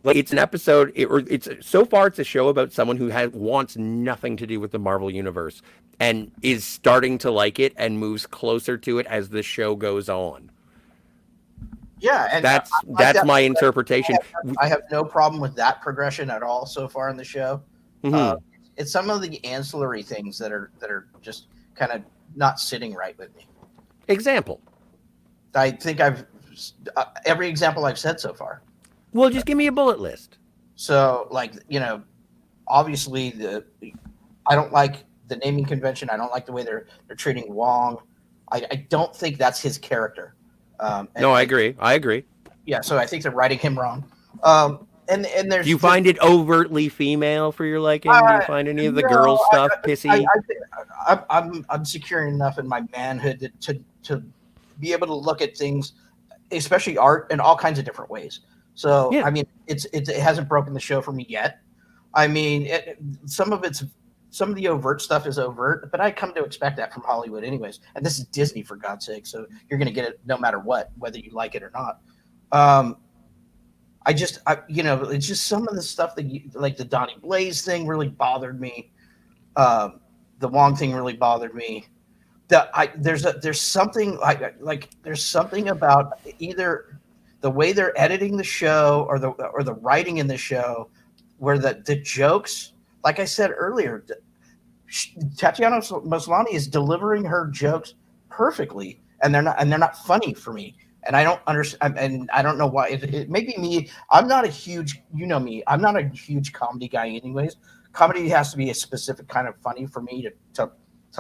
[SPEAKER 1] like it's an episode, it's so far it's a show about someone who wants nothing to do with the Marvel universe and is starting to like it and moves closer to it as the show goes on.
[SPEAKER 2] Yeah, and
[SPEAKER 1] that's my interpretation.
[SPEAKER 2] I have no problem with that progression at all so far in the show.
[SPEAKER 1] Mm-hmm.
[SPEAKER 2] It's some of the ancillary things that are just kind of not sitting right with me.
[SPEAKER 1] Example.
[SPEAKER 2] I think every example I've said so far.
[SPEAKER 1] Well, just give me a bullet list.
[SPEAKER 2] So, like, obviously I don't like the naming convention. I don't like the way they're treating Wong. I don't think that's his character.
[SPEAKER 1] No, I agree.
[SPEAKER 2] Yeah, so I think they're writing him wrong. And there's.
[SPEAKER 1] Do you find it overtly female for your liking? Do you find any of the girl stuff pissy?
[SPEAKER 2] I'm secure enough in my manhood to be able to look at things, especially art, in all kinds of different ways. So yeah. I mean, it hasn't broken the show for me yet. I mean, some of the overt stuff is overt, but I come to expect that from Hollywood anyways. And this is Disney, for God's sake, so you're going to get it no matter what, whether you like it or not. it's just some of the stuff that like the Donnie Blaze thing really bothered me. The Wong thing really bothered me. There's something there's something about either the way they're editing the show or the writing in the show where the jokes, like I said earlier, Tatiana Maslany is delivering her jokes perfectly, and they're not funny for me. And I don't understand, and I don't know why. It may be me. I'm not a huge, you know me. I'm not a huge comedy guy, anyways. Comedy has to be a specific kind of funny for me to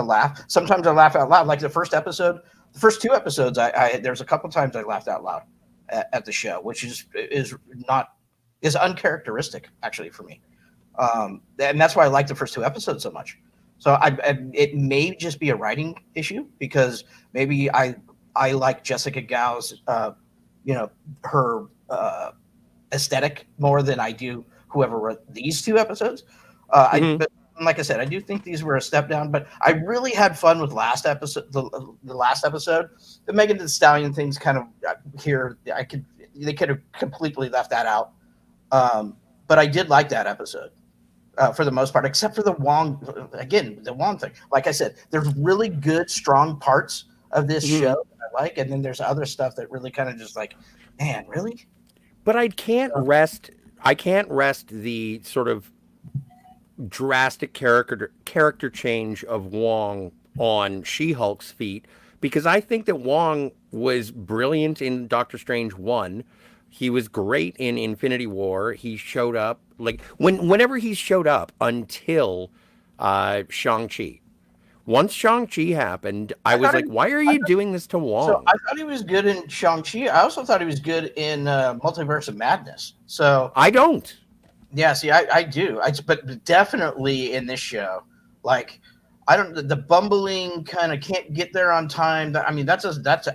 [SPEAKER 2] laugh. Sometimes I laugh out loud. Like the first episode, the first two episodes, I there's a couple times I laughed out loud at the show, which is uncharacteristic actually for me. And that's why I like the first two episodes so much. So it may just be a writing issue because maybe I like Jessica Gao's, her aesthetic more than I do whoever wrote these two episodes. But like I said, I do think these were a step down, but I really had fun with last episode. The last episode, the Megan Thee Stallion things kind of here. They could have completely left that out. But I did like that episode. For the most part, except for the Wong thing. Like I said, there's really good, strong parts of this show that I like, and then there's other stuff that really kind of just like, man, really?
[SPEAKER 1] But I can't rest the sort of drastic character change of Wong on She-Hulk's feet, because I think that Wong was brilliant in Doctor Strange 1. He was great in Infinity War. He showed up like whenever he showed up until Shang-Chi. Once Shang-Chi happened, I was like, why are you doing this to Wong?
[SPEAKER 2] So I thought he was good in Shang-Chi. I also thought he was good in Multiverse of Madness. So
[SPEAKER 1] I don't.
[SPEAKER 2] Yeah, see, I do. But definitely in this show, like the bumbling kind of can't get there on time. That's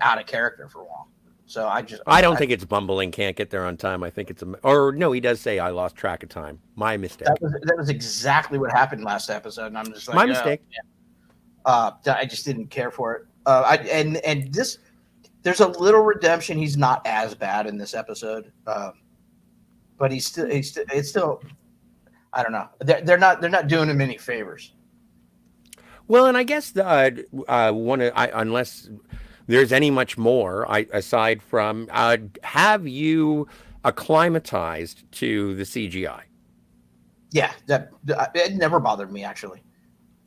[SPEAKER 2] out of character for Wong. So
[SPEAKER 1] I don't think it's bumbling, can't get there on time. I think no, he does say I lost track of time. My mistake.
[SPEAKER 2] That was exactly what happened last episode, and I'm just like,
[SPEAKER 1] my mistake.
[SPEAKER 2] I just didn't care for it. And this, there's a little redemption. He's not as bad in this episode, but it's still. I don't know. They're not doing him any favors.
[SPEAKER 1] Well, and I guess unless there's any much more aside from have you acclimatized to the CGI?
[SPEAKER 2] Yeah, it never bothered me actually.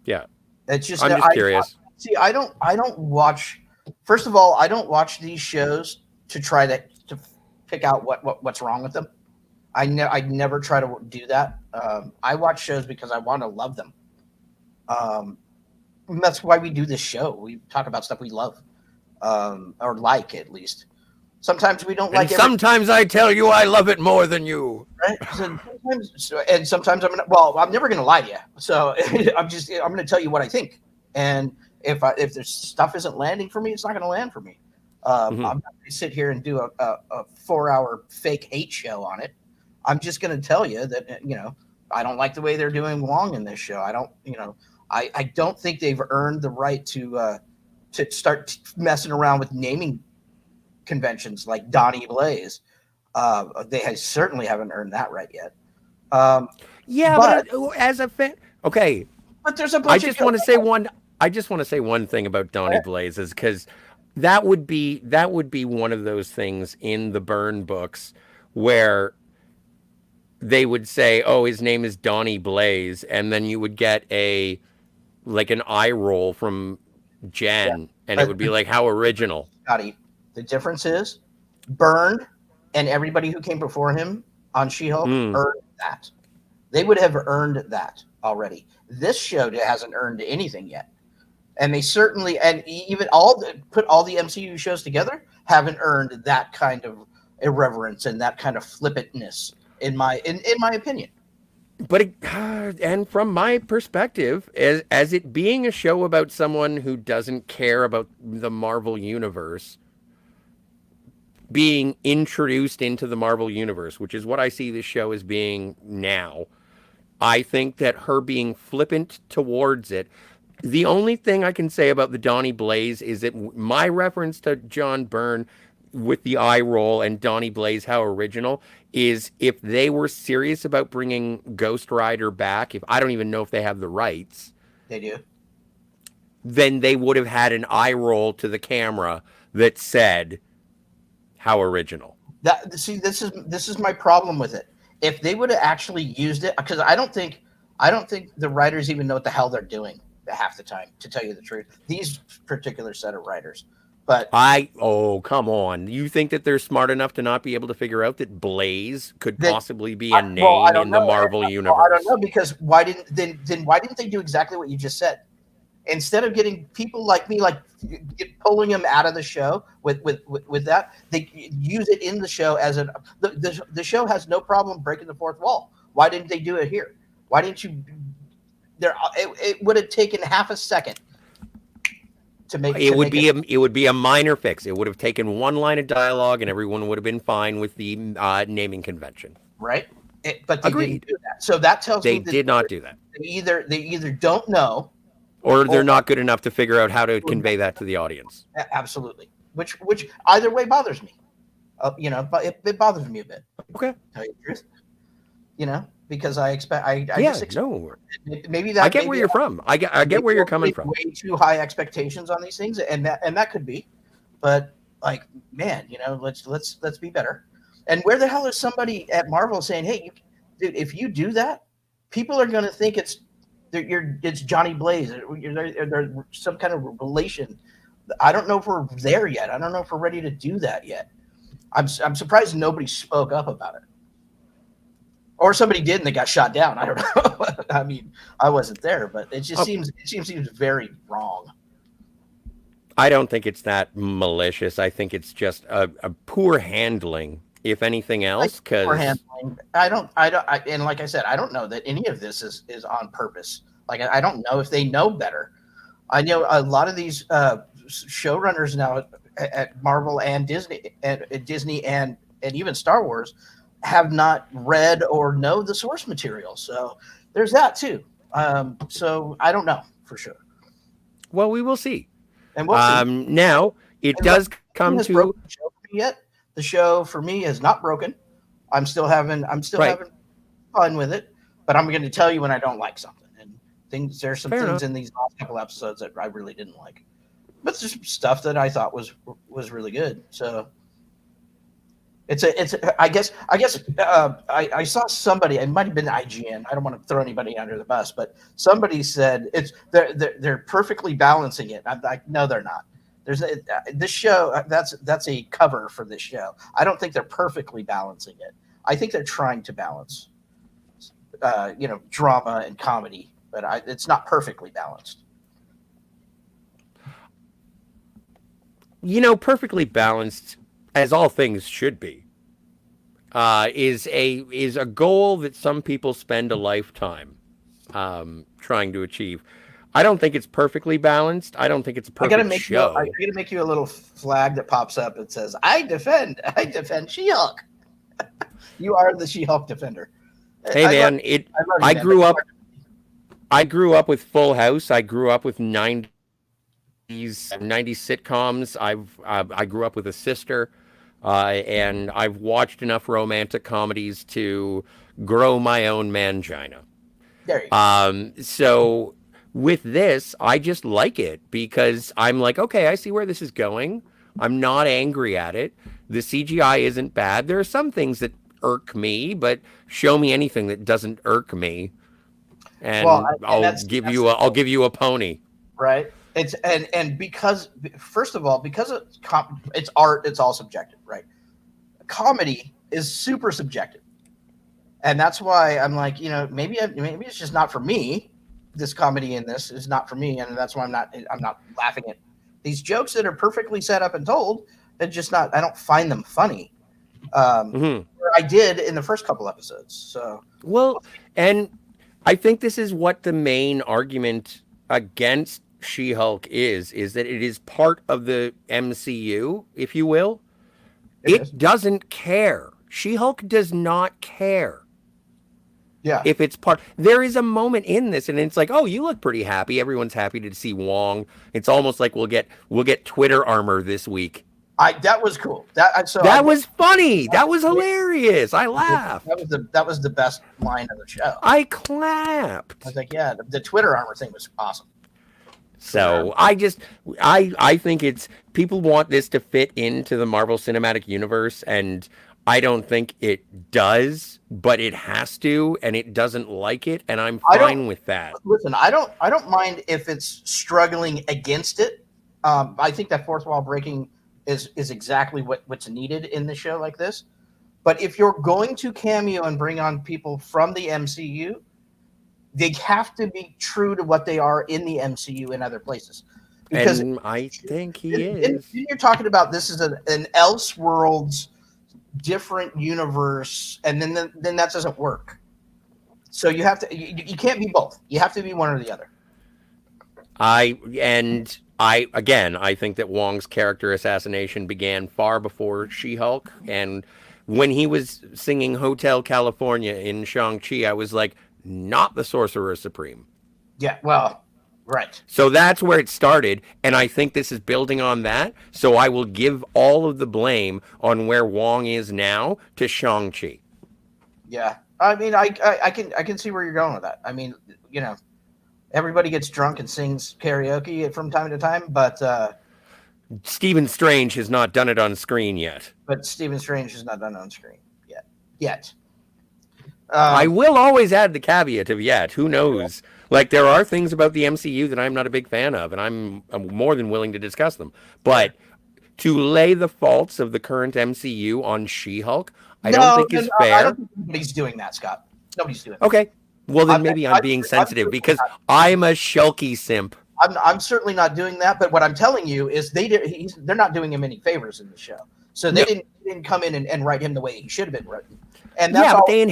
[SPEAKER 1] Yeah,
[SPEAKER 2] it's just
[SPEAKER 1] I'm just curious.
[SPEAKER 2] I don't watch. First of all, I don't watch these shows to try to pick out what's wrong with them. I never try to do that. I watch shows because I want to love them. And that's why we do this show. We talk about stuff we love. Or like at least. Sometimes we don't like it.
[SPEAKER 1] Sometimes I tell you I love it more than you.
[SPEAKER 2] Right? Sometimes I'm never gonna lie to you. So I'm gonna tell you what I think. And if there's stuff isn't landing for me, it's not gonna land for me. I'm not gonna sit here and do a 4-hour fake hate show on it. I'm just gonna tell you that I don't like the way they're doing Wong in this show. I don't think they've earned the right to start messing around with naming conventions like Donnie Blaze. They certainly haven't earned that right yet.
[SPEAKER 1] But as a fan, okay.
[SPEAKER 2] But there's a bunch.
[SPEAKER 1] I just want to say one thing about Donnie Blaze is because that would be one of those things in the Byrne books where they would say, "Oh, his name is Donnie Blaze," and then you would get an eye roll from Jen, and it would be like, how original.
[SPEAKER 2] Scotty, the difference is Byrne and everybody who came before him on She-Hulk earned that. They would have earned that already. This show hasn't earned anything yet. And they certainly, and even put all the MCU shows together, haven't earned that kind of irreverence and that kind of flippantness, in my opinion.
[SPEAKER 1] But and from my perspective, as it being a show about someone who doesn't care about the Marvel Universe, being introduced into the Marvel Universe, which is what I see this show as being now, I think that her being flippant towards it, the only thing I can say about the Donnie Blaze is that my reference to John Byrne, with the eye roll and Donnie Blaze, how original, is if they were serious about bringing Ghost Rider back, if I don't even know if they have the rights,
[SPEAKER 2] They do.
[SPEAKER 1] then they would have had an eye roll to the camera that said, how original.
[SPEAKER 2] This is my problem with it. If they would have actually used it, because I don't think the writers even know what the hell they're doing half the time, to tell you the truth. These particular set of writers. But
[SPEAKER 1] come on. You think that they're smart enough to not be able to figure out that Blaze could possibly be a name in the Marvel universe?
[SPEAKER 2] I don't know, because why didn't they do exactly what you just said? Instead of getting people like me, pulling them out of the show with that, they use it in the show as the show has no problem breaking the fourth wall. Why didn't they do it here? Why didn't you? It would have taken half a second to make it.
[SPEAKER 1] It would be a minor fix. It would have taken one line of dialogue, and everyone would have been fine with the naming convention.
[SPEAKER 2] Right, but they didn't do that. So that tells me
[SPEAKER 1] they did not do that.
[SPEAKER 2] They either don't know,
[SPEAKER 1] or they're not good enough to figure out how to convey that to the audience.
[SPEAKER 2] Absolutely, which either way bothers me. But it bothers me a bit.
[SPEAKER 1] Okay,
[SPEAKER 2] tell you the truth. Because I expect maybe that.
[SPEAKER 1] I get where you're from. I get where you're coming from.
[SPEAKER 2] Way too high expectations on these things, and that could be, but man, let's be better. And where the hell is somebody at Marvel saying, "Hey, dude, if you do that, people are going to think it's Johnny Blaze, or there's some kind of relation." I don't know if we're there yet. I don't know if we're ready to do that yet. I'm surprised nobody spoke up about it. Or somebody did and they got shot down. I don't know. I mean, I wasn't there, but it just seems very wrong.
[SPEAKER 1] I don't think it's that malicious. I think it's just a poor handling, if anything else.
[SPEAKER 2] Poor handling. And like I said, I don't know that any of this is on purpose. I don't know if they know better. I know a lot of these showrunners now at Marvel and Disney and even Star Wars have not read or know the source material. So there's that too. So I don't know for sure.
[SPEAKER 1] Well, we will see.
[SPEAKER 2] And we'll see.
[SPEAKER 1] Now it does come to
[SPEAKER 2] yet. The show for me is not broken. I'm still having fun with it, but I'm going to tell you when I don't like something. And there's some things in these last couple episodes that I really didn't like, but there's some stuff that I thought was really good. So I guess I saw somebody, it might have been IGN. I don't want to throw anybody under the bus, but somebody said they're perfectly balancing it. I'm like, no, they're not. This show, that's a cover for this show. I don't think they're perfectly balancing it. I think they're trying to balance, drama and comedy, but it's not perfectly balanced.
[SPEAKER 1] Perfectly balanced, as all things should be, is a goal that some people spend a lifetime trying to achieve. I don't think it's perfectly balanced. I don't think it's a perfect show.
[SPEAKER 2] I'm going to make you a little flag that pops up that says, I defend She-Hulk. You are the She-Hulk defender.
[SPEAKER 1] Hey, I grew up with Full House. I grew up with 90s sitcoms. I grew up with a sister. And I've watched enough romantic comedies to grow my own mangina.
[SPEAKER 2] There you go.
[SPEAKER 1] So with this, I just like it because I'm like, okay, I see where this is going. I'm not angry at it. The CGI isn't bad. There are some things that irk me, but show me anything that doesn't irk me, and I'll give you a pony.
[SPEAKER 2] Right. It's and because first of all, because it's art, it's all subjective, right? Comedy is super subjective, and that's why I'm like, maybe it's just not for me. This comedy in this is not for me, and that's why I'm not laughing at these jokes that are perfectly set up and told. They're just not. I don't find them funny. I did in the first couple episodes. So
[SPEAKER 1] and I think this is what the main argument against She-Hulk is that it is part of the MCU, if you will. It doesn't care. She-Hulk does not care.
[SPEAKER 2] Yeah.
[SPEAKER 1] If it's part, there is a moment in this, and it's like, oh, you look pretty happy. Everyone's happy to see Wong. It's almost like we'll get Twitter armor this week.
[SPEAKER 2] That was cool.
[SPEAKER 1] That was funny. That was hilarious. I laughed.
[SPEAKER 2] That was the best line of the show.
[SPEAKER 1] I clapped.
[SPEAKER 2] I was like, yeah, the Twitter armor thing was awesome.
[SPEAKER 1] So I think it's people want this to fit into the Marvel Cinematic Universe, and I don't think it does, but it has to, and it doesn't like it, and I'm fine with that.
[SPEAKER 2] Listen, I don't mind if it's struggling against it. I think that fourth wall breaking is exactly what's needed in the show like this. But if you're going to cameo and bring on people from the MCU, they have to be true to what they are in the MCU in other places.
[SPEAKER 1] Because I think he is.
[SPEAKER 2] You're talking about this is an Elseworlds different universe, and then that doesn't work. So you have to you can't be both. You have to be one or the other.
[SPEAKER 1] I think that Wong's character assassination began far before She-Hulk, and when he was singing Hotel California in Shang-Chi, I was like, not the Sorcerer Supreme.
[SPEAKER 2] Yeah, well, right.
[SPEAKER 1] So that's where it started, and I think this is building on that. So I will give all of the blame on where Wong is now to Shang-Chi.
[SPEAKER 2] Yeah, I mean, I can see where you're going with that. I mean, you know, everybody gets drunk and sings karaoke from time to time, but
[SPEAKER 1] Stephen Strange has not done it on screen yet.
[SPEAKER 2] But Stephen Strange has not done it on screen yet.
[SPEAKER 1] I will always add the caveat of yet. Who knows? Like, there are things about the MCU that I'm not a big fan of, and I'm more than willing to discuss them. But to lay the faults of the current MCU on She-Hulk, I don't think is fair.
[SPEAKER 2] I don't think nobody's doing that, Scott. Nobody's doing that.
[SPEAKER 1] Okay. Well, then maybe I'm being sensitive because I'm a Shulky simp.
[SPEAKER 2] I'm certainly not doing that, but what I'm telling you is they're not doing him any favors in the show. So they didn't come in and write him the way he should have been written. And that's
[SPEAKER 1] but they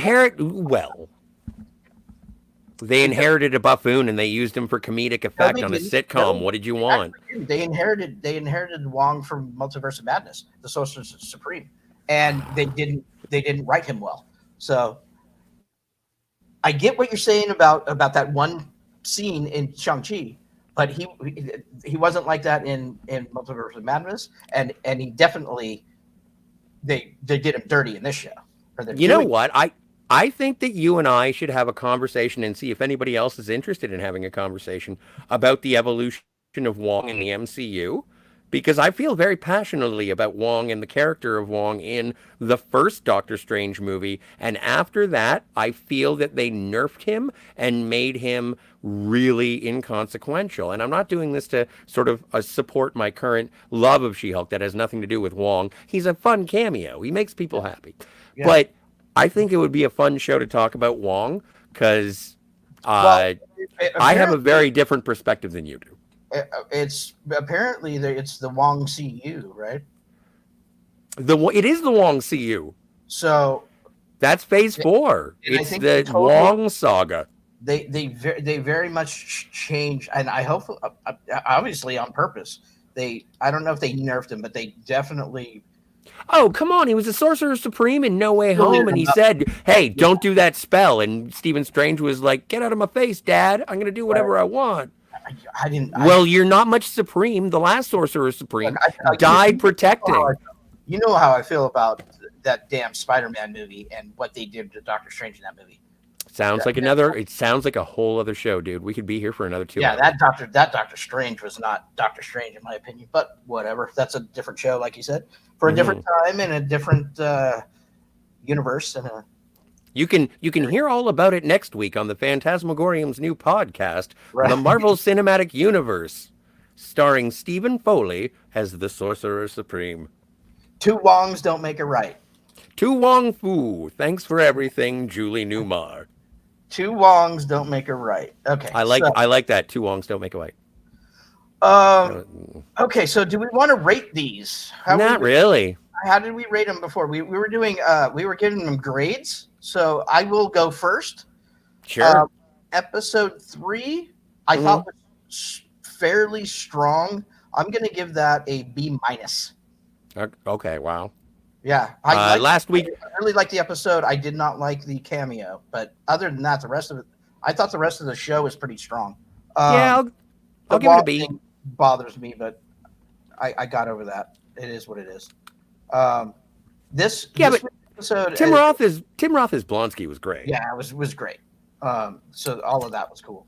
[SPEAKER 1] inherited a buffoon and they used him for comedic effect on a sitcom. What did you want?
[SPEAKER 2] They inherited Wong from Multiverse of Madness, the Sorcerer Supreme, and they didn't write him well. So I get what you're saying about that one scene in Shang-Chi, but he wasn't like that in Multiverse of Madness, and he definitely they did him dirty in this show.
[SPEAKER 1] You know what? I think that you and I should have a conversation and see if anybody else is interested in having a conversation about the evolution of Wong in the MCU, because I feel very passionately about Wong and the character of Wong in the first Doctor Strange movie, and after that, I feel that they nerfed him and made him really inconsequential. And I'm not doing this to sort of support my current love of She-Hulk. That has nothing to do with Wong. He's a fun cameo. He makes people happy. Yeah. But I think it would be a fun show to talk about Wong because I have a very different perspective than you do.
[SPEAKER 2] It's apparently it's the Wong CU, right?
[SPEAKER 1] It is the Wong CU.
[SPEAKER 2] So
[SPEAKER 1] that's Phase 4. It's the Wong saga.
[SPEAKER 2] They very much change, and I hope obviously on purpose. I don't know if they nerfed him, but they definitely.
[SPEAKER 1] Oh, come on. He was the Sorcerer Supreme in No Way Home, and he said, hey, don't do that spell. And Stephen Strange was like, get out of my face, Dad. I'm going to do whatever I want. Well, you're not much Supreme. The last Sorcerer Supreme died protecting.
[SPEAKER 2] You know how I feel about that damn Spider-Man movie and what they did to Doctor Strange in that movie.
[SPEAKER 1] It sounds like a whole other show, dude. We could be here for another 2 hours.
[SPEAKER 2] Yeah, that Doctor Strange was not Doctor Strange in my opinion, but whatever. That's a different show, like you said, for a different time and a different universe. And
[SPEAKER 1] you can hear all about it next week on the Fantasmagorium's new podcast, The Marvel Cinematic Universe, starring Stephen Foley as the Sorcerer Supreme.
[SPEAKER 2] Two Wongs don't make it right.
[SPEAKER 1] Tu Wong Fu. Thanks for everything, Julie Newmar.
[SPEAKER 2] Two Wongs don't make it right. Okay.
[SPEAKER 1] I like that. Two Wongs don't make it right.
[SPEAKER 2] Okay, so do we want to rate these?
[SPEAKER 1] Not really.
[SPEAKER 2] How did we rate them before? We were doing we were giving them grades. So I will go first.
[SPEAKER 1] Sure.
[SPEAKER 2] Episode 3, I thought was fairly strong. I'm going to give that a B-.
[SPEAKER 1] Okay. Wow.
[SPEAKER 2] Yeah.
[SPEAKER 1] Last week,
[SPEAKER 2] I really liked the episode. I did not like the cameo, but other than that, the rest of it, I thought the rest of the show was pretty strong.
[SPEAKER 1] I'll give it a B.
[SPEAKER 2] Bothers me, but I got over that. It is what it is. Um,
[SPEAKER 1] Yeah,
[SPEAKER 2] this
[SPEAKER 1] but
[SPEAKER 2] episode,
[SPEAKER 1] Tim Roth as Blonsky was great.
[SPEAKER 2] yeah, it was great. So all of that was cool.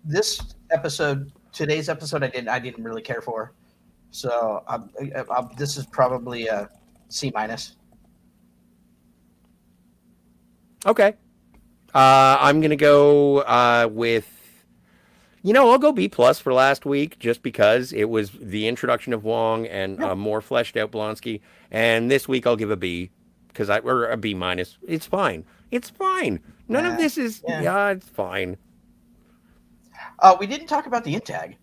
[SPEAKER 2] This episode, today's episode, I didn't really care for. So this is probably a C minus.
[SPEAKER 1] Okay. I'm gonna go with. I'll go B plus for last week just because it was the introduction of Wong and
[SPEAKER 2] Yeah.
[SPEAKER 1] a more fleshed out Blonsky. And this week I'll give a B or a B minus. It's fine. It's fine. None of this is.
[SPEAKER 2] Yeah.
[SPEAKER 1] Yeah, it's fine.
[SPEAKER 2] We didn't talk about the intag.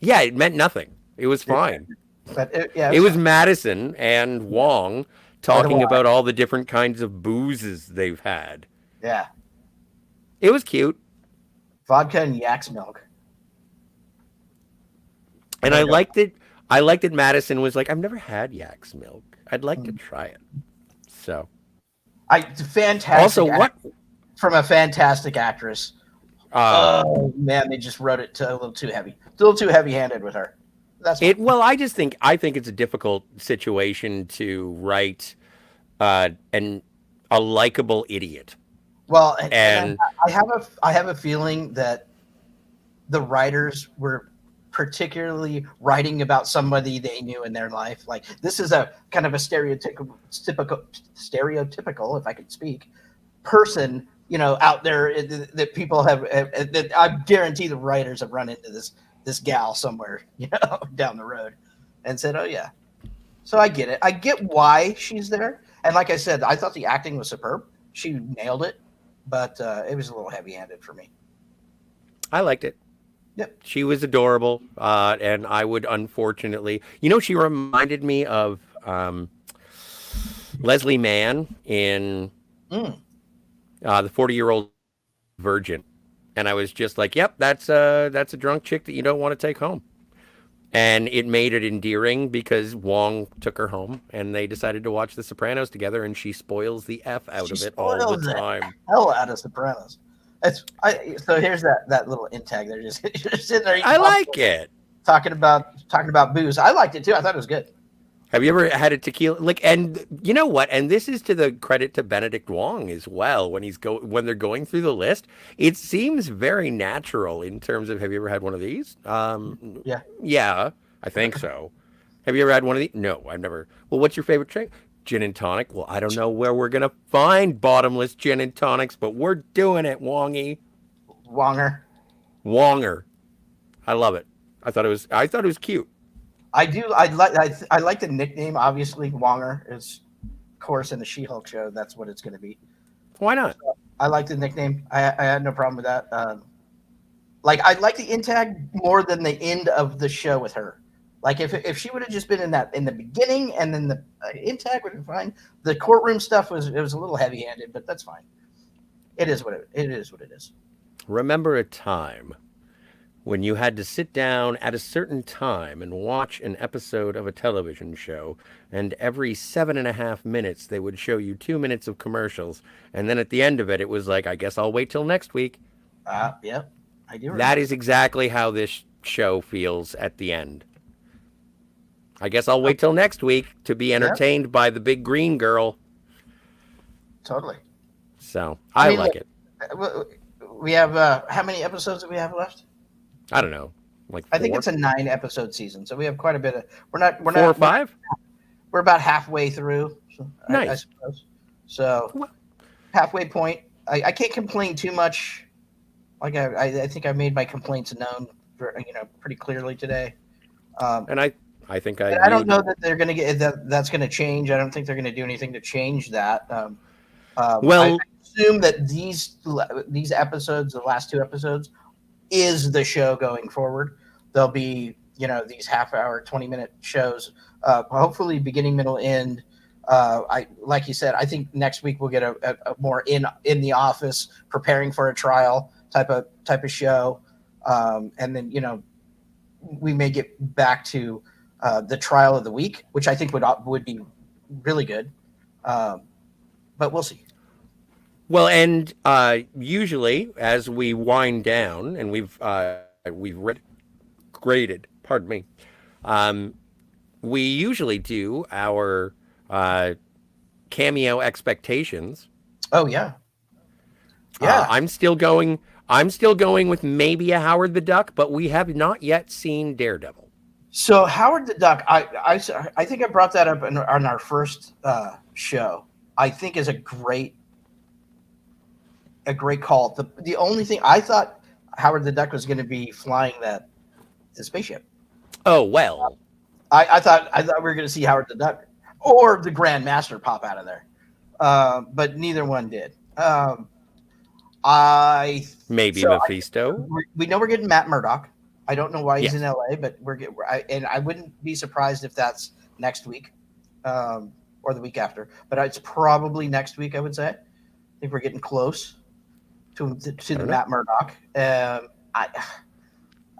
[SPEAKER 1] Yeah, it meant nothing. It was fine.
[SPEAKER 2] But
[SPEAKER 1] It was Madison and Wong talking about all the different kinds of boozes they've had.
[SPEAKER 2] Yeah.
[SPEAKER 1] It was cute.
[SPEAKER 2] Vodka and yak's milk.
[SPEAKER 1] And I liked it. I liked that Madison was like, I've never had yak's milk. I'd like to try it. So.
[SPEAKER 2] Fantastic.
[SPEAKER 1] Also, what?
[SPEAKER 2] From a fantastic actress. Oh man, they just wrote it a little too heavy. A little too heavy-handed with her. That's
[SPEAKER 1] it. Well, I think it's a difficult situation to write a likable idiot.
[SPEAKER 2] Well, and I have a feeling that the writers were particularly writing about somebody they knew in their life. Like this is a kind of a stereotypical, if I could speak, person, out there that people have that I guarantee the writers have run into this gal somewhere, down the road, and said, "Oh yeah." So I get it. I get why she's there, and like I said, I thought the acting was superb. She nailed it, but it was a little heavy-handed for me.
[SPEAKER 1] I liked it.
[SPEAKER 2] Yep.
[SPEAKER 1] She was adorable, and I would unfortunately, she reminded me of Leslie Mann in the 40-Year-Old Virgin, and I was just like, "Yep, that's a drunk chick that you don't want to take home." And it made it endearing because Wong took her home, and they decided to watch The Sopranos together, and she spoils the F out of it all the time.
[SPEAKER 2] Hell out of Sopranos. So here's that little intag there, just sitting there.
[SPEAKER 1] I like it.
[SPEAKER 2] Talking about booze. I liked it too. I thought it was good.
[SPEAKER 1] Have you ever had a tequila? And you know what? And this is to the credit to Benedict Wong as well. When they're going through the list, it seems very natural in terms of. Have you ever had one of these?
[SPEAKER 2] Yeah.
[SPEAKER 1] Yeah, I think so. Have you ever had one of these? No, I've never. Well, what's your favorite drink? Gin and tonic. Well, I don't know where we're gonna find bottomless gin and tonics, but we're doing it, Wongy. Wonger. I love it. I thought it was cute.
[SPEAKER 2] I do. I like the nickname. Obviously, Wonger is, of course, in the She-Hulk show. That's what it's going to be.
[SPEAKER 1] Why not?
[SPEAKER 2] So I like the nickname. I had no problem with that. I like the intag more than the end of the show with her. Like if she would have just been in the beginning and then the intag would have been fine. The courtroom stuff was a little heavy-handed, but that's fine. It is what it is.
[SPEAKER 1] Remember a time when you had to sit down at a certain time and watch an episode of a television show, and every 7.5 minutes they would show you 2 minutes of commercials, and then at the end of it, it was like, I guess I'll wait till next week.
[SPEAKER 2] Yeah, I do.
[SPEAKER 1] That is exactly how this show feels at the end. I guess I'll wait till next week to be entertained by the big green girl.
[SPEAKER 2] Totally.
[SPEAKER 1] So, I like it.
[SPEAKER 2] We have, how many episodes do we have left?
[SPEAKER 1] I don't know, like 4?
[SPEAKER 2] I think it's a 9-episode season, so we have quite a bit of. We're not
[SPEAKER 1] 4 or 5.
[SPEAKER 2] We're about halfway through. So
[SPEAKER 1] nice.
[SPEAKER 2] I suppose. So halfway point. I can't complain too much. Like I think I made my complaints known, pretty clearly today.
[SPEAKER 1] And I think
[SPEAKER 2] I don't know that they're going to get that's going to change. I don't think they're going to do anything to change that.
[SPEAKER 1] Well,
[SPEAKER 2] I assume that these episodes, the last 2 episodes, is the show going forward. There'll be, these half-hour, 20-minute shows, hopefully beginning, middle, end. Like you said, I think next week we'll get a more in the office, preparing for a trial type of show, and then we may get back to the trial of the week, which I think would be really good, but we'll see.
[SPEAKER 1] Well, and usually as we wind down and we've graded, We usually do our cameo expectations.
[SPEAKER 2] Oh yeah, yeah.
[SPEAKER 1] I'm still going. I'm still going with maybe a Howard the Duck, but we have not yet seen Daredevil.
[SPEAKER 2] So Howard the Duck, I think I brought that up on our first show. I think is a great call. The only thing I thought Howard the Duck was going to be flying the spaceship.
[SPEAKER 1] Oh well.
[SPEAKER 2] I thought we were going to see Howard the Duck or the Grand Master pop out of there, but neither one did.
[SPEAKER 1] Maybe Mephisto.
[SPEAKER 2] We know we're getting Matt Murdock. I don't know why he's
[SPEAKER 1] Yes.
[SPEAKER 2] in LA, but and I wouldn't be surprised if that's next week or the week after. But it's probably next week. I would say. I think we're getting close to the Matt Murdock.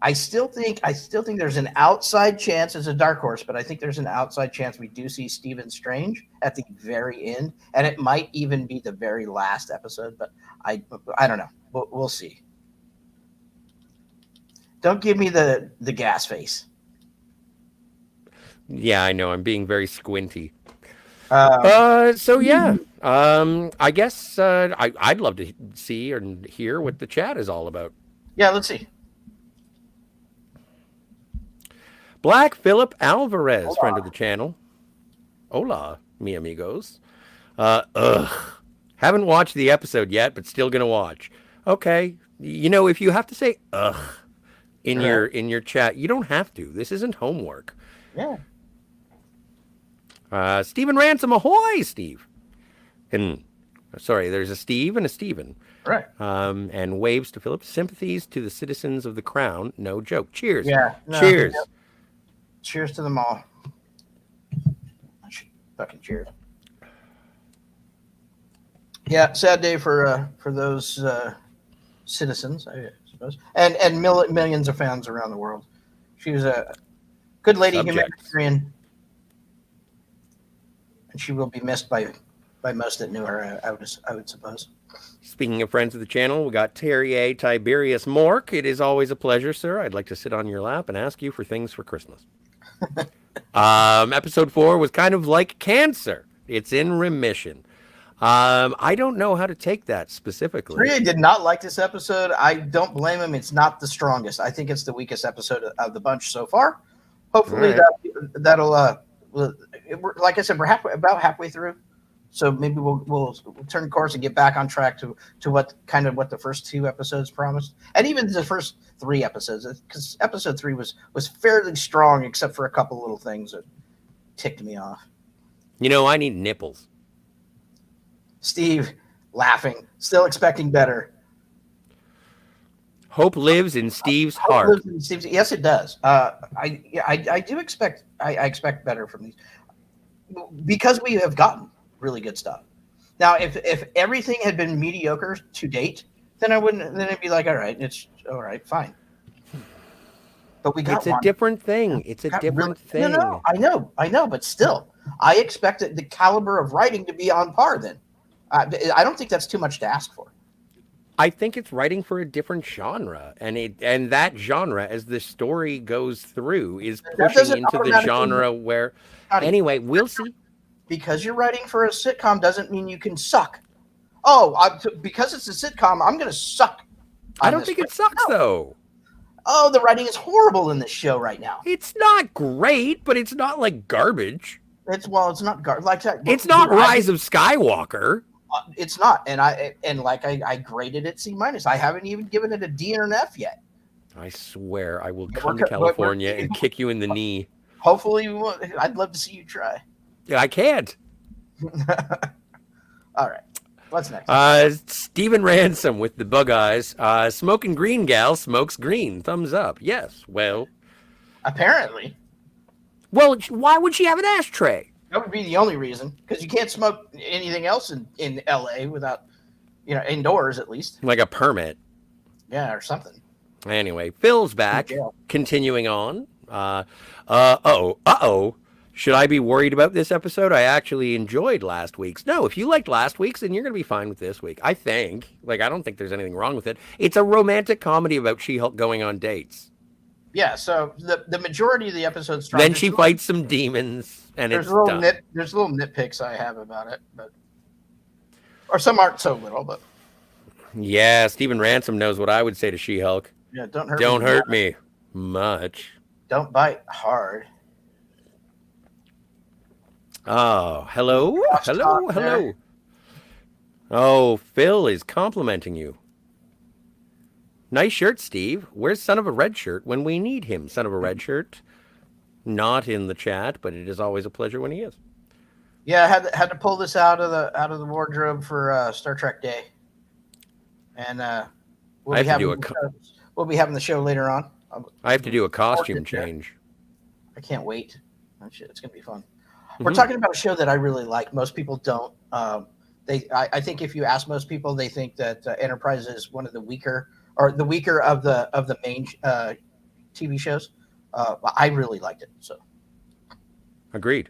[SPEAKER 2] I still think there's an outside chance. It's a dark horse, but I think there's an outside chance we do see Stephen Strange at the very end, and it might even be the very last episode. But I don't know. We'll see. Don't give me the gas face.
[SPEAKER 1] Yeah, I know. I'm being very squinty.
[SPEAKER 2] Um,
[SPEAKER 1] I guess I'd love to see and hear what the chat is all about.
[SPEAKER 2] Yeah, let's see.
[SPEAKER 1] Black Philip Alvarez, friend of the channel. Hola, mi amigos. Haven't watched the episode yet, but still gonna watch. Okay, if you have to say ugh in your chat, you don't have to. This isn't homework.
[SPEAKER 2] Yeah.
[SPEAKER 1] Stephen Ransom, ahoy, Steve. And sorry, there's a Steve and a Stephen.
[SPEAKER 2] Right.
[SPEAKER 1] And waves to Philip. Sympathies to the citizens of the crown. No joke. Cheers.
[SPEAKER 2] Yeah. No,
[SPEAKER 1] cheers.
[SPEAKER 2] Yep. Cheers to them all. I should fucking cheers. Yeah, sad day for those citizens, I suppose, and millions of fans around the world. She was a good lady, humanitarian, and she will be missed by most that knew her. I would suppose.
[SPEAKER 1] Speaking of friends of the channel, we got Terry A. Tiberius Mork. It is always a pleasure, sir. I'd like to sit on your lap and ask you for things for Christmas. Episode 4 was kind of like cancer. It's in remission. I don't know how to take that specifically.
[SPEAKER 2] Terry A. did not like this episode. I don't blame him. It's not the strongest. I think it's the weakest episode of the bunch so far. Hopefully that'll like I said, we're about halfway through. So maybe we'll turn course and get back on track to what the first 2 episodes promised, and even the first 3 episodes, because episode 3 was fairly strong, except for a couple little things that ticked me off.
[SPEAKER 1] I need nipples.
[SPEAKER 2] Steve laughing, still expecting better.
[SPEAKER 1] Hope lives in Steve's heart.
[SPEAKER 2] Yes, it does. I do expect. I expect better from these because we have gotten really good stuff. Now, if everything had been mediocre to date, then I wouldn't. Then it'd be like, all right, it's all right, fine. But we got.
[SPEAKER 1] It's a different thing. It's a different thing.
[SPEAKER 2] No, I know, but still, I expected the caliber of writing to be on par. Then, I don't think that's too much to ask for.
[SPEAKER 1] I think it's writing for a different genre, and that genre, as the story goes through, is pushing into the genre where. Anyway, we'll see.
[SPEAKER 2] Because you're writing for a sitcom doesn't mean you can suck. Oh, because it's a sitcom, I'm going to suck.
[SPEAKER 1] I don't think it sucks, though.
[SPEAKER 2] Oh, the writing is horrible in this show right now.
[SPEAKER 1] It's not great, but it's not like garbage.
[SPEAKER 2] It's not garbage like that.
[SPEAKER 1] It's not Rise of Skywalker.
[SPEAKER 2] It's not, and I graded it C-. I haven't even given it a D or an F yet.
[SPEAKER 1] I swear, I will come to California and kick you in the knee.
[SPEAKER 2] Hopefully, I'd love to see you try.
[SPEAKER 1] I can't.
[SPEAKER 2] All right. What's next?
[SPEAKER 1] Stephen Ransom with the bug eyes. Smoking green gal smokes green. Thumbs up. Yes. Well.
[SPEAKER 2] Apparently.
[SPEAKER 1] Well, why would she have an ashtray?
[SPEAKER 2] That would be the only reason. Because you can't smoke anything else in LA without, indoors at least.
[SPEAKER 1] Like a permit.
[SPEAKER 2] Yeah, or something.
[SPEAKER 1] Anyway, Phil's back. Continuing on. Should I be worried about this episode? I actually enjoyed last week's. No, if you liked last week's, then you're going to be fine with this week. I think. I don't think there's anything wrong with it. It's a romantic comedy about She-Hulk going on dates.
[SPEAKER 2] Yeah, so the majority of the episode's strong.
[SPEAKER 1] Then she fights some demons, and it's done.
[SPEAKER 2] There's little nitpicks I have about it, but or some aren't so little, but
[SPEAKER 1] Yeah, Stephen Ransom knows what I would say to She-Hulk.
[SPEAKER 2] yeah, don't hurt
[SPEAKER 1] Don't
[SPEAKER 2] me.
[SPEAKER 1] hurt me much.
[SPEAKER 2] Don't bite hard.
[SPEAKER 1] Oh, hello, hello. Oh, Phil is complimenting you. Nice shirt, Steve. Where's Son of a Red Shirt when we need him? Son of a Red Shirt. Not in the chat, but it is always a pleasure when he is.
[SPEAKER 2] Yeah, I had to pull this out of the wardrobe for Star Trek Day, and we'll be having the show later on.
[SPEAKER 1] I have to do a costume change.
[SPEAKER 2] I can't wait. It's gonna be fun. We're talking about a show that I really like. Most people don't. I think if you ask most people, they think that Enterprise is one of the weaker of the main TV shows. But I really liked it. So,
[SPEAKER 1] agreed.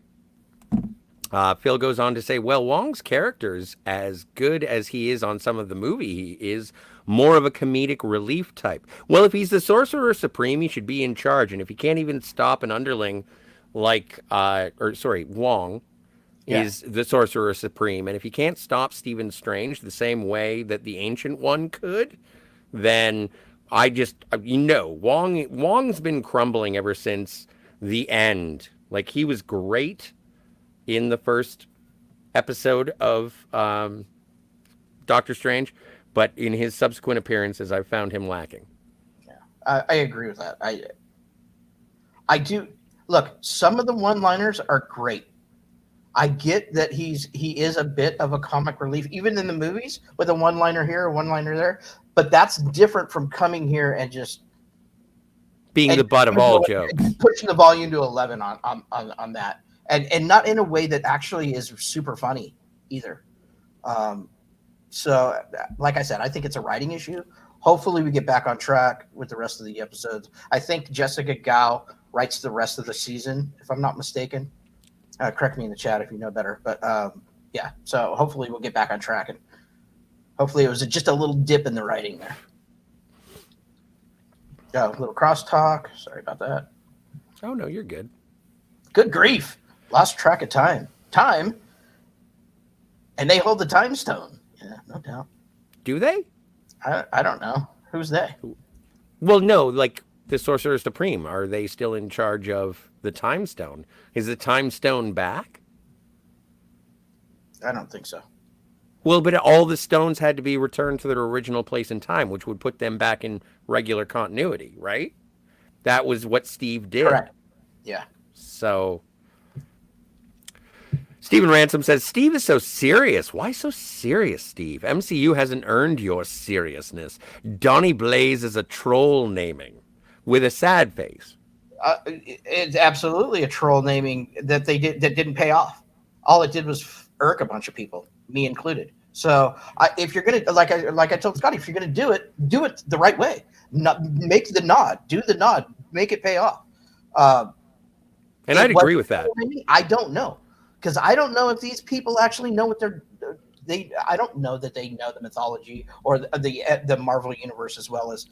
[SPEAKER 1] Phil goes on to say, well, Wong's character is as good as he is on some of the movie. He is more of a comedic relief type. Well, if he's the Sorcerer Supreme, he should be in charge. And if he can't even stop an underling Wong is the Sorcerer Supreme. And if he can't stop Stephen Strange the same way that the Ancient One could, then Wong's been crumbling ever since the end. Like, he was great in the first episode of Doctor Strange, but in his subsequent appearances, I've found him lacking.
[SPEAKER 2] Yeah, I agree with that. I do. Look, some of the one-liners are great. I get that he is a bit of a comic relief, even in the movies, with a one-liner here, a one-liner there. But that's different from coming here and just
[SPEAKER 1] being the butt of all jokes,
[SPEAKER 2] pushing the volume to 11 on that, and not in a way that actually is super funny either. So, like I said, I think it's a writing issue. Hopefully, we get back on track with the rest of the episodes. I think Jessica Gao writes the rest of the season, if I'm not mistaken. Correct me in the chat if you know better. But yeah, so hopefully we'll get back on track, and hopefully it was just a little dip in the writing there. A little crosstalk. Sorry about that.
[SPEAKER 1] Oh, no, you're good.
[SPEAKER 2] Good grief. Lost track of time. And they hold the time stone. Yeah, no doubt.
[SPEAKER 1] Do they?
[SPEAKER 2] I don't know. Who's they?
[SPEAKER 1] Well, no, like the Sorcerer Supreme. Are they still in charge of the time stone? Is the time stone back?
[SPEAKER 2] I don't think so.
[SPEAKER 1] Well, but all the stones had to be returned to their original place in time, which would put them back in regular continuity, right? That was what Steve did.
[SPEAKER 2] Correct. Yeah.
[SPEAKER 1] So, Stephen Ransom says, Steve is so serious. Why so serious, Steve? MCU hasn't earned your seriousness. Donnie Blaze is a troll naming with a sad face.
[SPEAKER 2] It's absolutely a troll naming that didn't pay off. All it did was irk a bunch of people, me included. So if you're gonna, like I told Scotty, if you're gonna do it the right way. Make the nod, do the nod, make it pay off.
[SPEAKER 1] And I'd agree with that.
[SPEAKER 2] I don't know, because I don't know if these people actually know what I don't know that they know the mythology or the Marvel universe as well as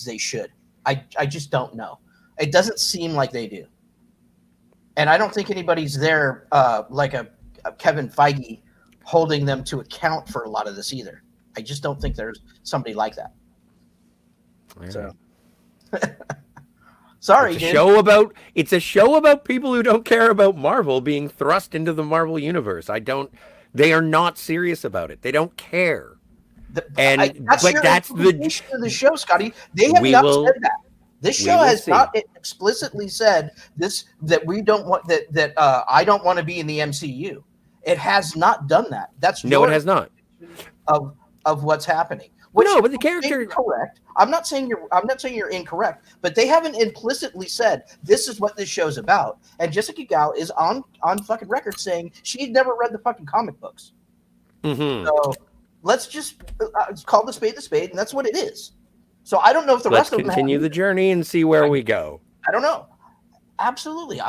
[SPEAKER 2] they should. I just don't know. It doesn't seem like they do. And I don't think anybody's there like a Kevin Feige holding them to account for a lot of this either. I just don't think there's somebody like that.
[SPEAKER 1] Right.
[SPEAKER 2] So, sorry,
[SPEAKER 1] it's a show about people who don't care about Marvel being thrust into the Marvel universe. They are not serious about it. They don't care.
[SPEAKER 2] That's the show, Scotty. They have not said that. This show has not explicitly said this, that we don't want that I don't want to be in the MCU. It has not done that.
[SPEAKER 1] It has not.
[SPEAKER 2] Of what's happening.
[SPEAKER 1] But the character
[SPEAKER 2] correct. I'm not saying you're incorrect, but they haven't implicitly said this is what this show's about. And Jessica Gao is on fucking record saying she'd never read the fucking comic books.
[SPEAKER 1] Mm-hmm.
[SPEAKER 2] So let's just call the spade, and that's what it is. So I don't know if the rest of them
[SPEAKER 1] continue the journey and see where we go.
[SPEAKER 2] I don't know. Absolutely.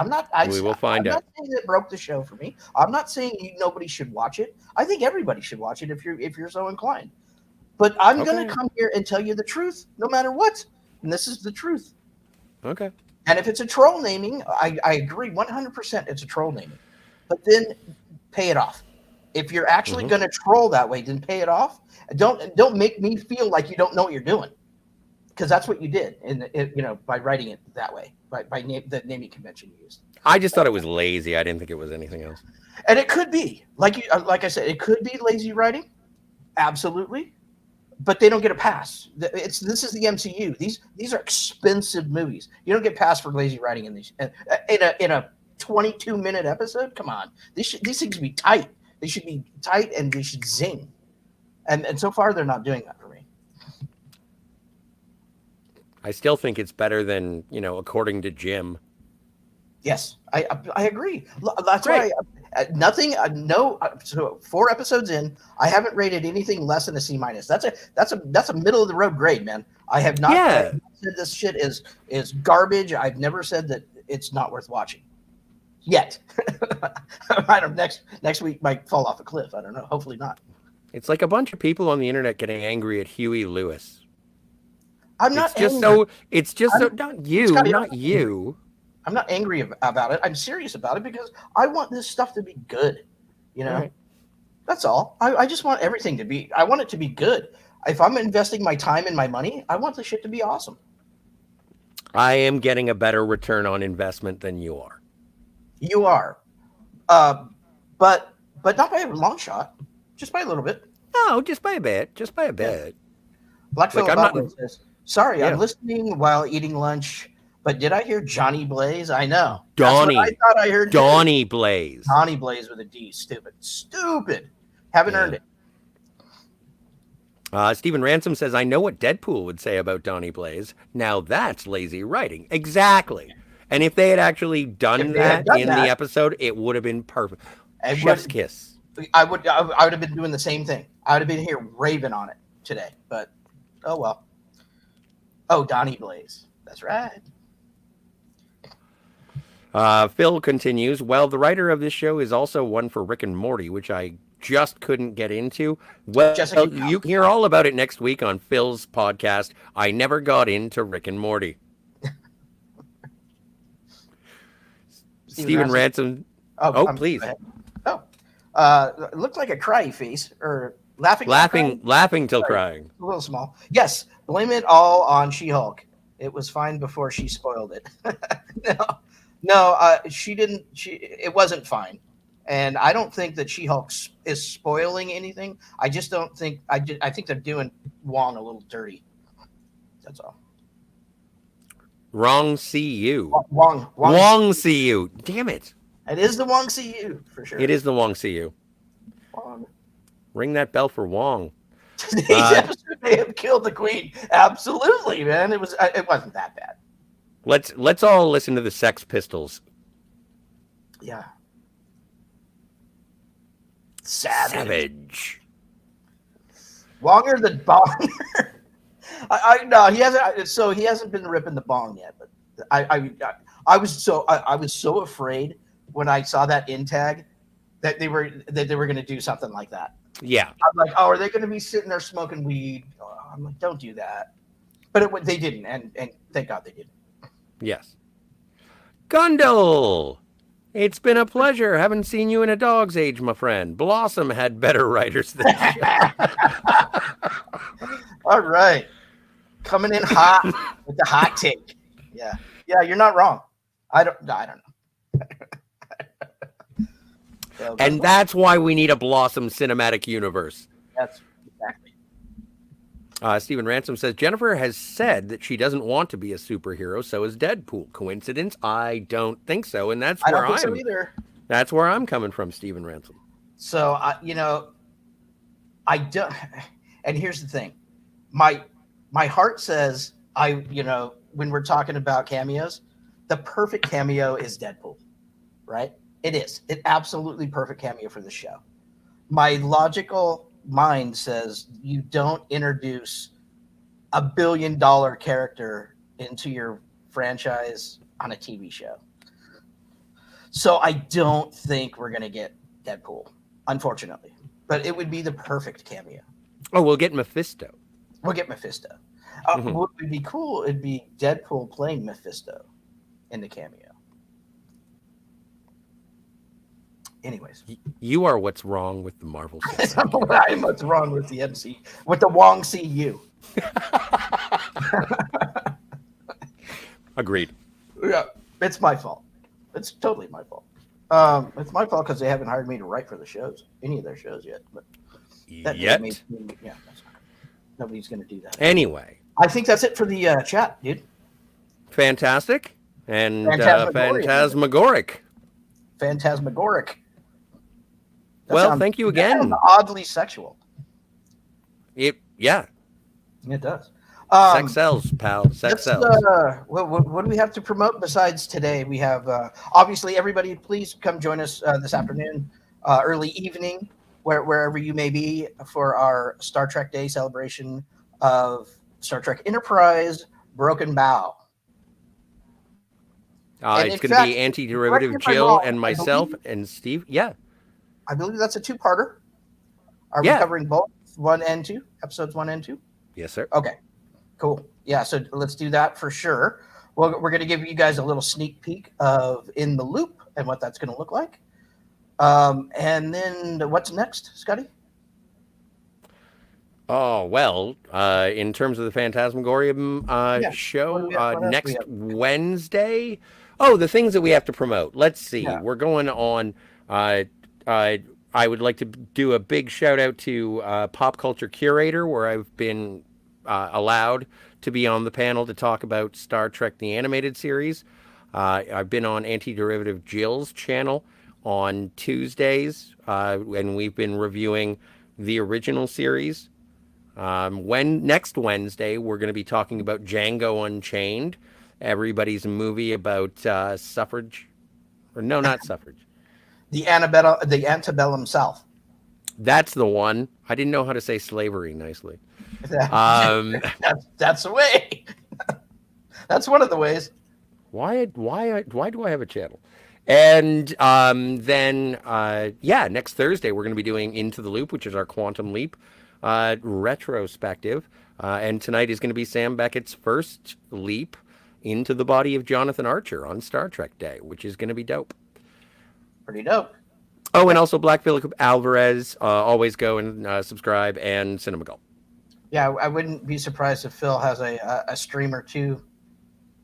[SPEAKER 2] We
[SPEAKER 1] will find out.
[SPEAKER 2] I'm not saying it broke the show for me. I'm not saying nobody should watch it. I think everybody should watch it if you're so inclined. But I'm going to come here and tell you the truth no matter what. And this is the truth.
[SPEAKER 1] Okay.
[SPEAKER 2] And if it's a troll naming, I agree 100% it's a troll naming. But then pay it off. If you're actually going to troll that way, then pay it off. Don't make me feel like you don't know what you're doing, because that's what you did by writing it that way, the naming convention you used.
[SPEAKER 1] I just thought it was lazy. I didn't think it was anything else.
[SPEAKER 2] And it could be like I said, it could be lazy writing, absolutely. But they don't get a pass. This is the MCU. These are expensive movies. You don't get pass for lazy writing in these in a 22-minute episode. Come on, these things should be tight. They should be tight and they should zing. And so far they're not doing that for me.
[SPEAKER 1] I still think it's better than according to Jim.
[SPEAKER 2] Yes, I agree. That's
[SPEAKER 1] Great.
[SPEAKER 2] why so 4 episodes in, I haven't rated anything less than a C-. That's a middle of the road grade, man. I have not said this shit is garbage. I've never said that it's not worth watching. Yet. I don't, next week might fall off a cliff. I don't know. Hopefully not.
[SPEAKER 1] It's like a bunch of people on the internet getting angry at Huey Lewis.
[SPEAKER 2] I'm not
[SPEAKER 1] It's just
[SPEAKER 2] angry.
[SPEAKER 1] not you.
[SPEAKER 2] I'm not angry about it. I'm serious about it because I want this stuff to be good.
[SPEAKER 1] Right.
[SPEAKER 2] That's all. I just want everything to be. I want it to be good. If I'm investing my time and my money, I want the shit to be awesome.
[SPEAKER 1] I am getting a better return on investment than you are.
[SPEAKER 2] You are, but not by a long shot. Just by a little bit.
[SPEAKER 1] No, just by a bit. Just by a bit.
[SPEAKER 2] Black Phil says, "Sorry, I'm
[SPEAKER 1] Yeah.
[SPEAKER 2] listening while eating lunch. But did I hear Johnny Blaze? I know.
[SPEAKER 1] Donnie.
[SPEAKER 2] That's what I thought I heard.
[SPEAKER 1] Donnie Blaze.
[SPEAKER 2] Donnie Blaze with a D. Stupid. Haven't earned it.
[SPEAKER 1] Stephen Ransom says, I know what Deadpool would say about Donnie Blaze. Now that's lazy writing. Exactly. And if they had actually done that in the episode, it would have been perfect. Chef's kiss.
[SPEAKER 2] I would have been doing the same thing. I would have been here raving on it today. But, oh well. Oh, Donnie Blaze. That's right.
[SPEAKER 1] Phil continues, well, the writer of this show is also one for Rick and Morty, which I just couldn't get into. Well, you can hear all about it next week on Phil's podcast. I never got into Rick and Morty. Stephen Ransom. Oh, please.
[SPEAKER 2] Oh, it looked like a crying face or laughing
[SPEAKER 1] till crying.
[SPEAKER 2] A little small. Yes, blame it all on She-Hulk. It was fine before she spoiled it. No, she didn't. It wasn't fine, and I don't think that She-Hulk is spoiling anything. I just don't think. I think they're doing Wong a little dirty. That's all.
[SPEAKER 1] Wrong CU.
[SPEAKER 2] Wong
[SPEAKER 1] CU. Damn it.
[SPEAKER 2] It is the Wong CU for sure.
[SPEAKER 1] It is the Wong CU.
[SPEAKER 2] Wong.
[SPEAKER 1] Ring that bell for Wong.
[SPEAKER 2] Today's episode may have killed the queen. Absolutely, man. It wasn't that bad.
[SPEAKER 1] Let's all listen to the Sex Pistols.
[SPEAKER 2] Yeah.
[SPEAKER 1] Savage.
[SPEAKER 2] Wonger the bonger. I no, he hasn't. So he hasn't been ripping the bong yet. But I was so afraid when I saw that in tag that they were going to do something like that.
[SPEAKER 1] Yeah.
[SPEAKER 2] I'm like, oh, are they going to be sitting there smoking weed? Oh, I'm like, don't do that. But they didn't, and thank God they didn't.
[SPEAKER 1] Yes. Gundle! It's been a pleasure. Haven't seen you in a dog's age, my friend. Blossom had better writers than you.
[SPEAKER 2] All right. Coming in hot with the hot take. Yeah. Yeah, you're not wrong. I don't know. So
[SPEAKER 1] and that's why we need a Blossom cinematic universe.
[SPEAKER 2] That's exactly.
[SPEAKER 1] Stephen Ransom says, Jennifer has said that she doesn't want to be a superhero, so is Deadpool. Coincidence? I don't think so, and that's where that's where I'm coming from, Stephen Ransom.
[SPEAKER 2] So, I don't, and here's the thing. My heart says, when we're talking about cameos, the perfect cameo is Deadpool, right? It is. It absolutely perfect cameo for the show. My logical mind says you don't introduce $1 billion character into your franchise on a TV show. So I don't think we're going to get Deadpool, unfortunately. But it would be the perfect cameo.
[SPEAKER 1] Oh, we'll get Mephisto.
[SPEAKER 2] We'll get Mephisto. What would be cool? It'd be Deadpool playing Mephisto in the cameo. Anyways,
[SPEAKER 1] You are what's wrong with the Marvel Cinematic
[SPEAKER 2] I'm what's wrong with the MC with the Wong CU.
[SPEAKER 1] Agreed.
[SPEAKER 2] Yeah, it's my fault. It's totally my fault. It's my fault because they haven't hired me to write for the shows, any of their shows yet. But
[SPEAKER 1] Yet?
[SPEAKER 2] Yeah, nobody's going to do that.
[SPEAKER 1] Anyway.
[SPEAKER 2] I think that's it for the chat, dude.
[SPEAKER 1] Fantastic and
[SPEAKER 2] Phantasmagoric.
[SPEAKER 1] phantasmagoric.
[SPEAKER 2] That
[SPEAKER 1] Well, thank you again.
[SPEAKER 2] Oddly sexual.
[SPEAKER 1] Yeah.
[SPEAKER 2] It does.
[SPEAKER 1] Sex sells, pal. Sex sells.
[SPEAKER 2] What do we have to promote besides today? We have obviously everybody. Please come join us this afternoon, early evening, wherever you may be, for our Star Trek Day celebration of Star Trek Enterprise Broken Bow.
[SPEAKER 1] It's going to be anti-derivative Jill and myself and Steve. Yeah.
[SPEAKER 2] I believe that's a two-parter. Are we covering both 1 and 2? Episodes 1 and 2?
[SPEAKER 1] Yes, sir.
[SPEAKER 2] Okay. Cool. Yeah, so let's do that for sure. Well, we're going to give you guys a little sneak peek of In the Loop and what that's going to look like. And then what's next, Scotty?
[SPEAKER 1] Oh, well, in terms of the Phantasmagorium show, next Wednesday. Oh, the things that we have to promote. Let's see. Yeah. We're going on. I would like to do a big shout out to Pop Culture Curator, where I've been allowed to be on the panel to talk about Star Trek the Animated Series. I've been on Anti-Derivative Jill's channel on Tuesdays, and we've been reviewing the original series. Next Wednesday, we're going to be talking about Django Unchained, everybody's movie about suffrage. Or no, not suffrage.
[SPEAKER 2] The antebellum South.
[SPEAKER 1] That's the one. I didn't know how to say slavery nicely.
[SPEAKER 2] That's the way. That's one of the ways.
[SPEAKER 1] Why do I have a channel? And then next Thursday we're going to be doing Into the Loop, which is our Quantum Leap retrospective. And tonight is going to be Sam Beckett's first leap into the body of Jonathan Archer on Star Trek Day, which is going to be dope.
[SPEAKER 2] Pretty dope.
[SPEAKER 1] Oh, and also Black Phillip Alvarez. Always go and subscribe, and Cinema Gull.
[SPEAKER 2] Yeah, I wouldn't be surprised if Phil has a stream or two,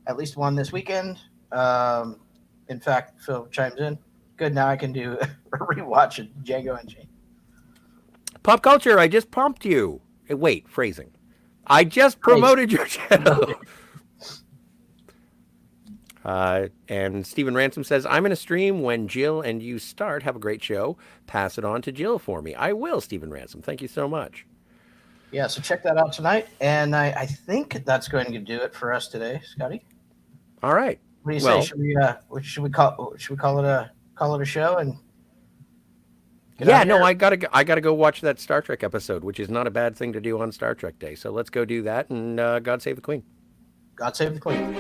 [SPEAKER 2] at least one this weekend. In fact, Phil chimes in. Good, now I can do a rewatch of Django Unchained.
[SPEAKER 1] Pop Culture, I just pumped you. Wait, phrasing. I just promoted your channel. And Stephen Ransom says, I'm in a stream when Jill and you start. Have a great show. Pass it on to Jill for me. I will, Stephen Ransom. Thank you so much.
[SPEAKER 2] Yeah, so check that out tonight. And I think that's going to do it for us today, Scotty.
[SPEAKER 1] All right.
[SPEAKER 2] What do you say? Should we call it a show? And
[SPEAKER 1] I gotta go watch that Star Trek episode, which is not a bad thing to do on Star Trek Day. So let's go do that, and God save the Queen.
[SPEAKER 2] God save the Queen.